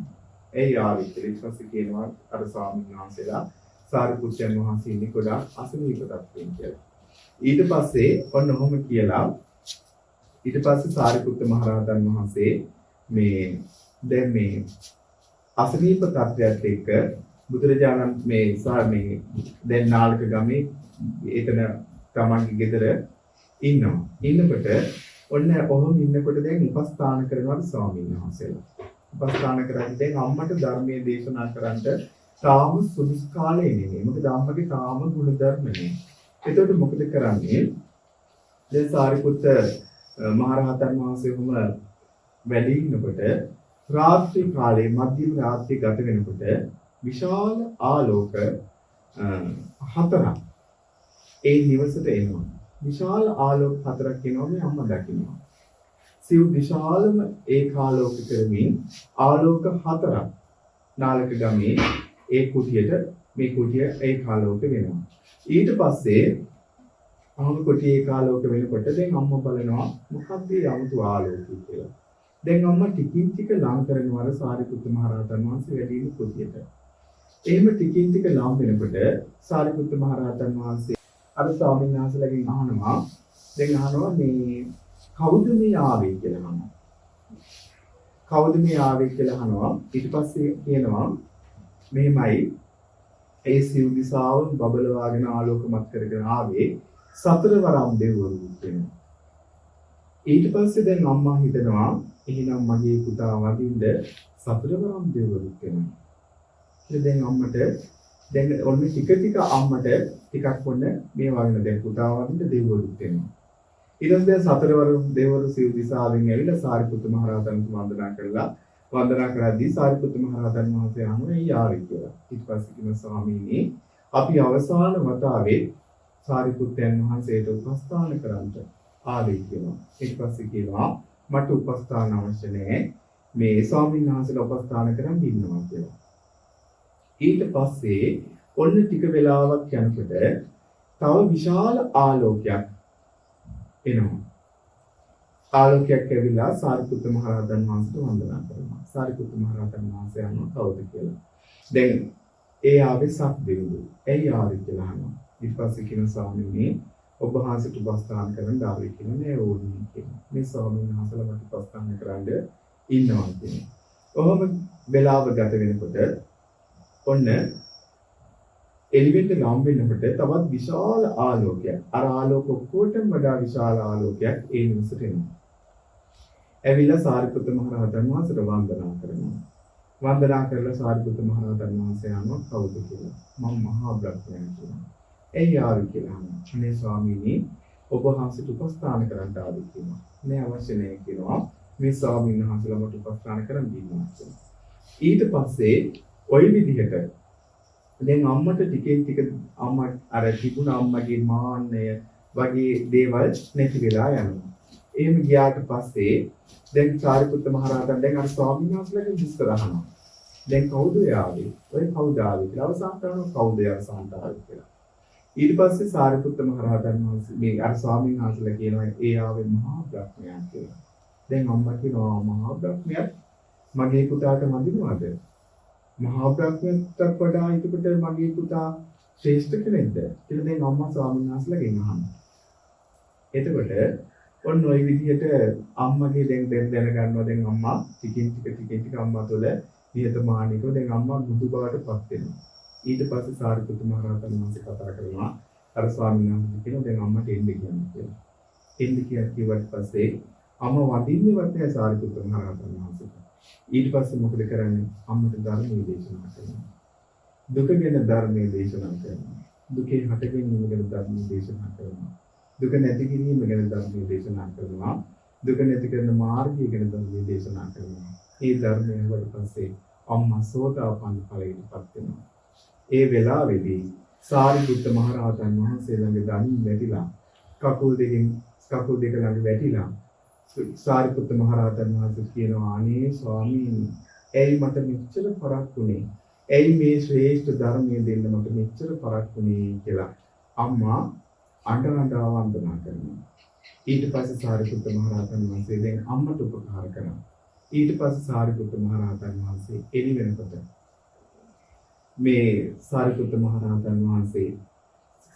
ඒ ආවේ කියලා ඊට පස්සේ කියනවා අර ස්වාමීන් වහන්සේලා සාරිපුත්යන් වහන්සේ ඉන්නේ ගොඩාක් අසනීප තත්ත්වයෙන් කියලා. ඊට පස්සේ ඔන්න ඔහොම කියලා ඊට පස්සේ සාරිපුත්ත මහ රහතන් වහන්සේ මේ දැන් මේ අසනීප තත්ත්වයට එක්ක බුදුරජාණන් මේ දැන් නාලක ගමේ එතන තමන්ගේ ගෙදර ඉන්නවා. ඉන්නකොට ඔන්න ඔහොම ඉන්නකොට දැන් උපස්ථාන කරනවා ස්වාමීන් වහන්සේලා. උපස්ථාන කරන්නේ දැන් අම්මට ධර්මයේ දේශනා කරන්නට තාම සුදුසු කාලේ නෙමෙයි. මොකද අම්මගේ තාම ගුණ ධර්ම නෙමෙයි. එතකොට මොකද කරන්නේ? දැන් සාරිපුත්ත මහ රහතන් වහන්සේ වුම වැඩි ඉන්නකොට රාත්‍රී කාලේ මධ්‍යම රාත්‍රී ගත වෙනකොට විශාල ආලෝක හතරක් ඒ නිවසට එනවා. විශාල ආලෝක හතරක් එනවා මේ අම්මා දකිනවා. සිව් විශාලම ඒකාලෝක කරමින් ආලෝක හතරක් නාලක ගමේ ඒ කුටියට මේ කුටිය ඒකාලෝක වෙනවා. ඊට පස්සේ කුටිය ඒකාලෝක වෙනකොට දැන් අම්මා බලනවා මොකක්ද මේ 아무තු ආලෝකය කියලා. දැන් අම්මා ටිකින් ටික ලං කරනවා සාරිපුත්ත මහ රහතන් වහන්සේ වැඩි ඉන්න කුටියට. එහෙම ටිකින් ටික ලං වෙනකොට සාරිපුත්ත මහ රහතන් වහන්සේ අර ස්වාමීන් වහන්සේලාගෙන් අහනවා මේ කවුද මේ ආවේ කියලා අහනවා. කවුද මේ ආවේ කියලා අහනවා. ඊට පස්සේ කියනවා මෙහෙමයි ඒ සිව් දිසාවන් බබලවාගෙන ආලෝකමත් කරගෙන ආවේ සතරවරම් දෙවිවරු වෙනවා. ඊට පස්සේ දැන් අම්මා හිතනවා එහෙනම් මගේ පුතා වදින්න සතරවරම් දෙවිවරු වෙනවා. දැන් අම්මට දැන් ඔන්න ටික අම්මට ටිකක් ඔන්න මේ වගේ දැන් පුතා වදින්න දෙවිවරු වෙනවා. ඊට පස්සේ සතරවරම් දෙවිවරු සිව් දිසාවෙන් ඇවිල්ලා සාරිපුත්ත මහ රහතන් වන්දනා කරද්දී සාරිපුත්ත මහ රහතන් වහන්සේ අහනවා "ඇයි ආවේ?" කියලා. ඊට පස්සේ කියන ස්වාමීනි අපි අවසාන වතාවේ සාරිපුත්තයන් වහන්සේට උපස්ථාන කරන්නට ආවේ කියලා. ඊට පස්සේ කියනවා මට උපස්ථාන අවශ්‍ය නැහැ. මේ ස්වාමීන් වහන්සේලා උපස්ථාන කරන් ඉන්නවා කියලා. ඊට පස්සේ ඔන්න ටික වෙලාවක් යනකොට තව විශාල ආලෝකයක් එනවා. ආලෝකයක් ඇවිල්ලා සාරිපුත්ත මහ රහතන් වහන්සේට වන්දනා කරනවා. සාරිපුත්ත මහ රහතන් වහන්සේ අහනවා කවුද කියලා. දැන් ඒ ආවේ සක්දෙවිඳු. ඇයි ආවේ කියලා අහනවා. ඊට පස්සේ කියන ස්වාමීනි ඔබ වහන්සේට උපස්ථාන කරන්න ආවේ කියලා නෑ ඕනේ කියනවා. මේ ස්වාමීන් වහන්සේලා මට උපස්ථාන කරන්න ඉන්නවා කියනවා. ඔහොම වෙලාව ගත වෙනකොට ඔන්න එළිවෙන්න ගම් වෙනකොට තවත් විශාල ආලෝකයක් අර ආලෝක ඔක්කොටම වඩා විශාල ආලෝකයක් ඒ නිවසට එනවා. ඇවිල්ලා සාරිපුත්ත මහ රහතන් වහන්සේට වන්දනා කරනවා. වන්දනා කරලා සාරිපුත්ත මහ රහතන් වහන්සේ අහනවා කවුද කියලා. මම මහා බ්‍රහ්මයා කියලා. ඇයි ආවේ කියලා අහනවා. "අනේ ස්වාමීනි ඔබ වහන්සේට උපස්ථාන කරන්න ආවේ" කියනවා. "නෑ අවශ්‍ය නෑ" කියනවා. "මේ ස්වාමීන් වහන්සේලා මට උපස්ථාන කරන් දීනවා" කියනවා. ඊට පස්සේ ওই විදිහට දැන් අම්මට ටික අම්මා අර තිබුණ අම්මගේ මාන්නය වගේ දේවල් නැති වෙලා යනවා. එහෙම ගියාට පස්සේ දැන් සාරිපුත්ත මහ රහතන් දැන් අර ස්වාමීන් වහන්සේලාගෙන් විස්තර අහනවා. දැන් කවුද ආවේ? ඔය කවුද ආවේ කියලා අවසන් කරනවා කවුද අවසන් ආවේ කියලා. ඊට පස්සේ සාරිපුත්ත මහ රහතන් වහන්සේ මේ අර ස්වාමීන් වහන්සේලා කියනවා ඒ ආවේ මහා බ්‍රහ්මයා කියලා. දැන් අම්මා කියනවා මහා බ්‍රහ්මයා මගේ පුතාට වඳිනවද? මහා බ්‍රහ්මයාට වඩා එතකොට මගේ පුතා ශ්‍රේෂ්ඨ කෙනෙක්ද කියලා දැන් අම්මා ස්වාමීන් වහන්සේලාගෙන් අහනවා. එතකොට ඔන්න ওই විදිහට අම්මගේ දැන් දැනගන්නවා දැන් අම්මා ටිකින් ටික අම්මා තුළ නිහතමානීකව දැන් අම්මා බුදු බවටපත් වෙනවා. ඊට පස්සේ සාරිපුත්ත මහ රහතන් වහන්සේ කතා කරනවා අර ස්වාමීන් වහන්සේ කියනවා දැන් අම්මට එන්න කියනවා කියලා. එන්න කිව්වට පස්සේ අම්මා වඳින්නේවත් නැහැ සාරිපුත්ත මහ රහතන් වහන්සේට. ඊට පස්සේ මොකද කරන්නේ? අම්මට ධර්මයේ දේශනා කරනවා. දුක ගැන ධර්මයේ දේශනා කරනවා. දුකේ හට ගැනීම ගැන ධර්මයේ දේශනා කරනවා. දුක නැති කිරීම ගැන ධර්මයේ දේශනා කරනවා. දුක නැති කරන මාර්ගය ගැන ධර්මයේ දේශනා කරනවා. මේ ධර්මයෙන් වට පස්සේ අම්මා සෝතාපන්න ඵලයටපත් වෙනවා. ඒ වෙලාවේදී සාරිපුත්ත මහ රහතන් වහන්සේ ළඟ දණින් වැටිලා කකුල් දෙක ළඟ වැටිලා සාරිපුත්ත මහ රහතන් වහන්සේ කියනවා අනේ ස්වාමීනි ඇයි මට මෙච්චර පරක් වුනේ? ඇයි මේ ශ්‍රේෂ්ඨ ධර්මයේ දෙන්න මට මෙච්චර පරක් වුනේ කියලා අම්මා අඬනවා වන්දනා කරනවා. ඊට පස්සේ සාරිපුත්ත මහ රහතන් වහන්සේ දැන් අම්මට උපකාර කරනවා. ඊට පස්සේ සාරිපුත්ත මහ රහතන් වහන්සේ එළි වෙනකොට මේ සාරිපුත්ත මහ රහතන් වහන්සේ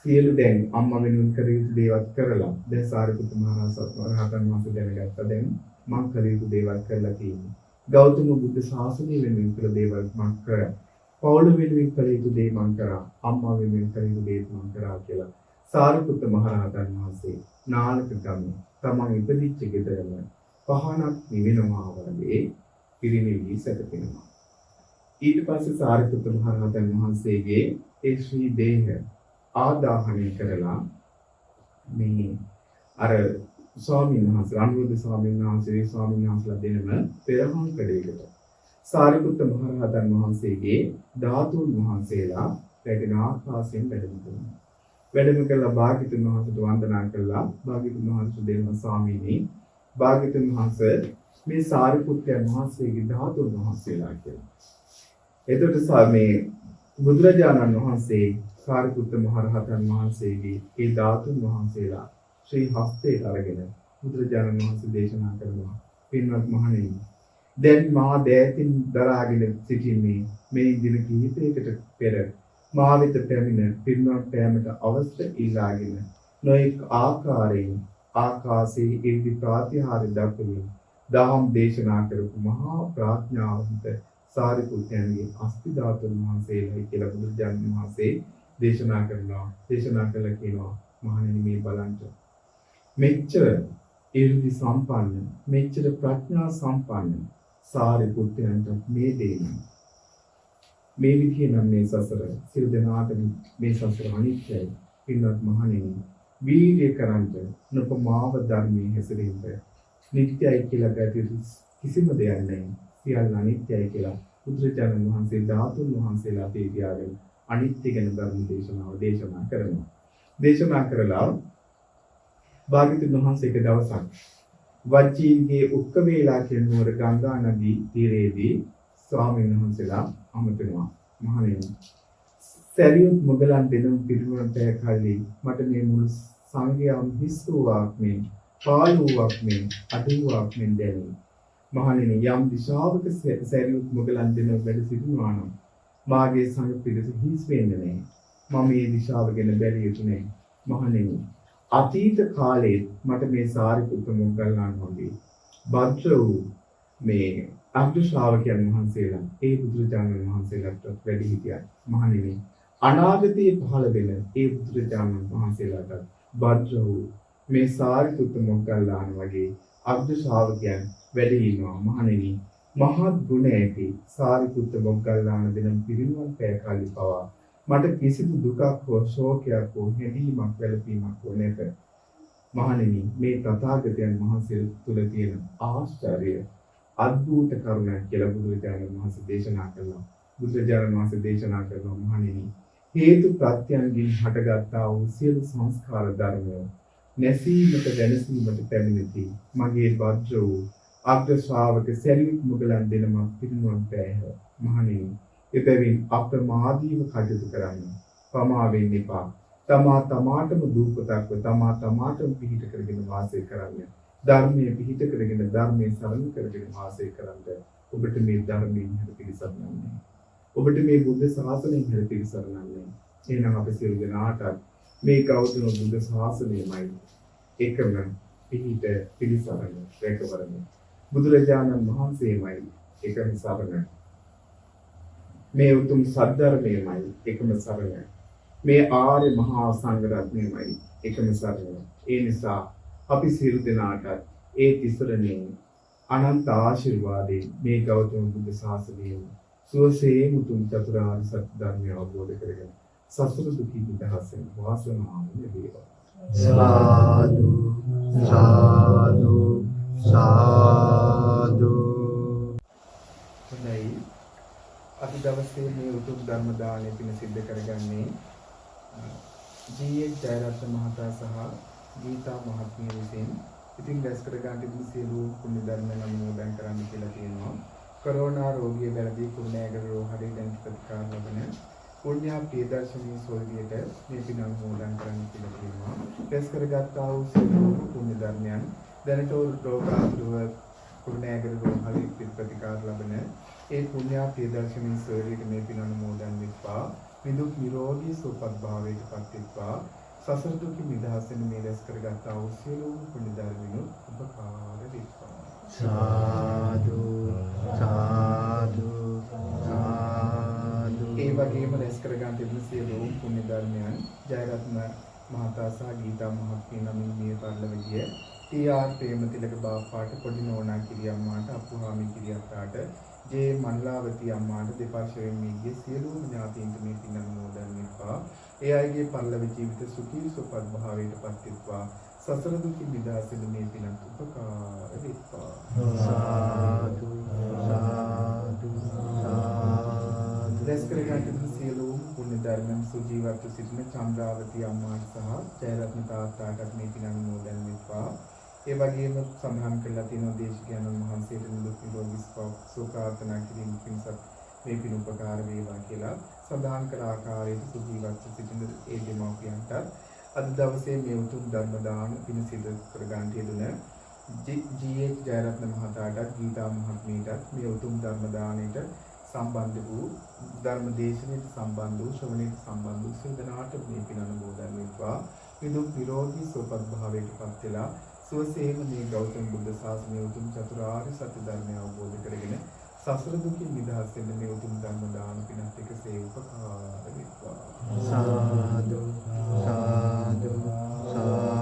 සියලු දැන් අම්මා වෙනුවෙන් කර යුතු දේවල් කරලා දැන් සාරිපුත්ත මහ රහතන් වහන්සේ දැනගත්තා දැන් මං කර යුතු දේවල් කරලා තියෙනවා. ගෞතම බුද්ධ ශාසනය වෙනුවෙන් කළ දේවල් මං කරා. පවුල වෙනුවෙන් කළ යුතු දේ මං කරා. අම්මා වෙනුවෙන් කළ යුතු දේ මං කරා කියලා සාරිපුත්ත මහ රහතන් වහන්සේ නාලක ගමේ තමන් ඉපදිච්ච ගෙදරම පහනක් නිවෙනවා වගේ පිරිනිවි සැකසෙනවා. ඊට පස්සේ සාරිපුත්ත මහ රහතන් වහන්සේගේ ඒ ශ්‍රී දේහ ආදාහනය කරලා මේ අර ස්වාමීන් වහන්සේ අනුරුද්ධ ස්වාමීන් වහන්සේලා දෙනම පෙරහන් කඩේකට සාරිපුත්ත මහ රහතන් වහන්සේගේ ධාතුන් වහන්සේලා රැගෙන ආකාශයෙන් වැඩම කරනවා. වැඩම කළා භාග්‍යතුන් වහන්සේට වන්දනා කළා. භාග්‍යතුන් වහන්සේ දෙනවා ස්වාමීනි භාග්‍යතුන් වහන්සේ මේ සාරිපුත්තයන් වහන්සේගේ ධාතුන් වහන්සේලා කියලා. එතකොට මේ බුදුරජාණන් වහන්සේ සාරිපුත්ත මහ රහතන් වහන්සේගේ ඒ ධාතුන් වහන්සේලා ශ්‍රී හස්තයට අරගෙන බුදුරජාණන් වහන්සේ දේශනා කරනවා. පින්වත් මහණෙනි දැන් මා දෑතින් දරාගෙන සිටින්නේ මේ දින කිහිපයකට පෙර මා වෙත පැමිණ පින්වත් පෑමට අවශ්‍ය ඉල්ලාගෙන නොඑක ආකාරයෙන් ආකාශයේ ඉර්ධි ප්‍රාතිහාර්ය දක්වමින් දහම් දේශනා කරපු මහා ප්‍රඥාවන්ත සාරිපුත්තයන්ගේ අස්ති ධාතුන් වහන්සේලායි කියලා බුදුරජාණන් වහන්සේ දේශනා කරනවා. දේශනා කළා කියනවා මහණෙනි මේ බලන්න මෙච්චර ඉර්ධි සම්පන්න මෙච්චර ප්‍රඥා සම්පන්න සාරිපුත්තයන්ට මේ දෙන්න මේ විදිහේ නම් මේ සසර සිල් දනාට මේ සසර අනිත්‍යයි. පින්වත් මහණෙනි වීර්ය කරන්ට නොපමාව ධර්මයේ හැසිරෙන්න නිත්‍යයි කියලා ගැටි කිසිම දෙයක් නැහැ. සියල්ල අනිත්‍යයි කියලා බුදුරජාණන් වහන්සේ ධාතුන් වහන්සේලා පිළිගාගෙන අනිත්‍ය ගැන ධර්ම දේශනාව දේශනා කරනවා. දේශනා කරලා භාග්‍යවතුන් වහන්සේ එක දවසක් වජ්ජීන්ගේ උක්ක වේලා කියන නුවර ගංගා නදී තීරයේදී ස්වාමීන් වහන්සේලා අමතනවා. මහණෙනි සැරියුත් මොගලන් දෙනුම් පිරිනුවම් පෑ කල්ලි මට මේ මුළු සංඝයාම හිස් වූවක් මෙන් පාළුවක් මෙන් අඩුවක් මෙන් දැනේ. මහණෙනි යම් දිශාවක සැරියුත් මොගලන් දෙනුම් වැඩ සිටිනවා නම් මාගේ සංඝ පිරිස හිස් වෙන්නේ නැහැ. මම මේ දිශාව ගැන බැලිය යුතු නැහැ. මහණෙනි අතීත කාලයේ මට මේ සාරිපුත්ත මොග්ගල්ලාන් වගේ භද්‍ර වූ මේ අබ්දු ශ්‍රාවකයන් වහන්සේලා ඒ බුදුරජාණන් වහන්සේලාට වැඩි හිටියා. මහණෙනි අනාගතයේ පහළ වෙන ඒ බුදුරජාණන් වහන්සේලාට භද්‍ර වූ මේ සාරිපුත්ත මොග්ගල්ලාන් වගේ අබ්දු ශ්‍රාවකයන් වැඩි ඉන්නවා. මහණෙනි මහත් ගුණ ඇති සාරිපුත්ත මොග්ගල්ලාන දෙනම් පිරිනුවම් පෑ කල්ලි පවා මට කිසිදු දුකක් හෝ ශෝකයක් හෝ හැඬීමක් වැළපීමක් හෝ නැත. මහණෙනි මේ තථාගතයන් වහන්සේ තුල තියෙන ආශ්චර්ය අද්භූත කරුණක් කියලා බුදුරජාණන් වහන්සේ දේශනා කළා. බුදුරජාණන් වහන්සේ දේශනා කරනවා මහණෙනි හේතු ප්‍රත්‍යයන්ගෙන් හටගත්තා වූ සියලු සංස්කාර ධර්මය නැසීමට දැනසීමට පැමිණෙති. මගේ වජ්‍ර වූ අග්‍ර ශ්‍රාවක සැරියුත් මුගලන් දෙනම පිරිනුවම් පෑහ. මහණෙනි එබැවින් අප්‍රමාදීව කටයුතු කරන්න. පමා වෙන්න එපා. තමා තමාටම දූපතක්ව තමා තමාටම පිහිට කරගෙන වාසය කරන්න. ධර්මයේ පිහිට කරගෙන ධර්මයේ සරණ කරගෙන වාසය කරන්න. ඔබට මේ ධර්මයෙන් හැර පිළිසරණන්නේ. ඔබට මේ බුද්ධ ශාසනයෙන් හැර පිළිසරණන්නේ. එහෙනම් අපි සියලු දෙනාට මේ ගෞතම බුද්ධ ශාසනයමයි එකම පිහිට පිළිසරණ රැකවරණ. බුදුරජාණන් වහන්සේමයි එකම සරණ. මේ උතුම් සද්ධර්මයමයි එකම සරණ. මේ ආර්ය මහා සංඝ රත්නයමයි එකම සරණ. ඒ නිසා අපි සියලු දෙනාට ඒ තිසරණේ අනන්ත ආශිර්වාදයෙන් මේ ගෞතම බුද්ධ ශාසනයෙන් සුවසේ මුතුන් චතුරාර්ය සත්‍ය ධර්මය අවබෝධ කරගෙන සසර දුකින් නිදහසෙන් වාසනාව ලැබේවා. සාදු සාදු සාදු. හොඳයි. අද දවසේ මේ උතුම් ධර්ම දානය පින සිද්ධ කරගන්නේ ජී.එච්. ජයරත්න මහතා සහ ගීතා මහත්මිය විසින්. ඉතින් දැස් කර ගන්න තිබුණු සියලු පුණ්‍ය ධර්ම නම් නෝදන් කරන්න කියලා තියෙනවා. කොරෝනා රෝගිය වැළඳී කුරුණෑගල රෝහලේ දැන් ප්‍රතිකාර ලබන පුණ්‍යා ප්‍රියදර්ශනී සොයුරියට මේ පින් අනුමෝදන් කරන්න කියලා කියනවා. රැස් කරගත්තා වූ සියලු පුණ්‍ය ධර්මයන් දැනට රෝගාතුරව කුරුණෑගල රෝහලේ ප්‍රතිකාර ලබන ඒ පුණ්‍යා ප්‍රියදර්ශනී සොයුරියට මේ පින් අනුමෝදන් වෙත්වා. නිදුක් නිරෝගී සුවපත් භාවයට පත් වෙත්වා. සසර දුකින් නිදහසෙන් මේ රැස් කරගත්තා වූ සියලු පුණ්‍ය ධර්මිනුත් උපකාර වෙත්වා. සාදු සාදු සාදු. ඒ වගේම රැස් කරගන්න තිබෙන සියලු පුණ්‍ය ධර්මයන් ජයරත්න මහතා සහ ගීතා මහත්මිය නමින් මේ පරිලව ගිය ටී.ආර්. ප්‍රේමතිලක බාප්පාට පොඩි නෝනා කිරියම්මාට අපුහාමි කිරියත්තාට ජේ මන්ලාවති අම්මාට දෙපාර්ශ්වයෙන් මේ ගිය සියලුම ඥාතීන්ට මේ පින් අනුමෝදන් වෙත්වා. ඒ අයගේ පරිලව ජීවිත සුඛී සුවපත් භාවයට පත් වෙත්වා. සසර දුකින් නිදහසෙන් මේ පිනත් උපකාර වෙත්වා. සාදු සාදු සාදු. රැස් කරගන්න සියලුම පුණ්‍ය ධර්මයන් සුජීවත්ව සිටින චන්ද්‍රාවති අම්මාට සහ ජයරත්න තාත්තාට මේ පින් අනුමෝදන් වෙත්වා. ඒ වගේම සඳහන් කරලා තියෙනවා දේශකයන්න් වහන්සේට නිදුක් නිරෝගී සුව ප්‍රාර්ථනා කිරීම පිණිස මේ පින් උපකාර වේවා කියලා සඳහන් කළ ආකාරයට සුජීවත්ව සිටින ඒ දෙමව්පියන්ට අද දවසේ මේ උතුම් ධර්ම දාන පින සිදු කර ගන්න යෙදුන ජී.ඒච්. ජයරත්න මහතාට ගීතා මහත්මියට මේ උතුම් ධර්ම දාණයට සම්බන්ධ වූ ධර්ම දේශනාවට සම්බන්ධ වූ ශ්‍රවණයට සම්බන්ධ වූ සියලු දෙනාට මේ පින් අනුමෝදන් වෙත්වා. නිදුක් නිරෝගී සුවපත් භාවයට පත් වෙලා සුවසේම මේ ගෞතම බුද්ධ ශාසනය උතුම් චතුරාර්ය සත්‍ය ධර්මය අවබෝධ කරගෙන සසර දුකින් නිදහස් වෙන්න මේ උතුම් ධර්ම දාන පිනත් එකසේ උපකාර වෙත්වා. සාදු සාදු සාදු.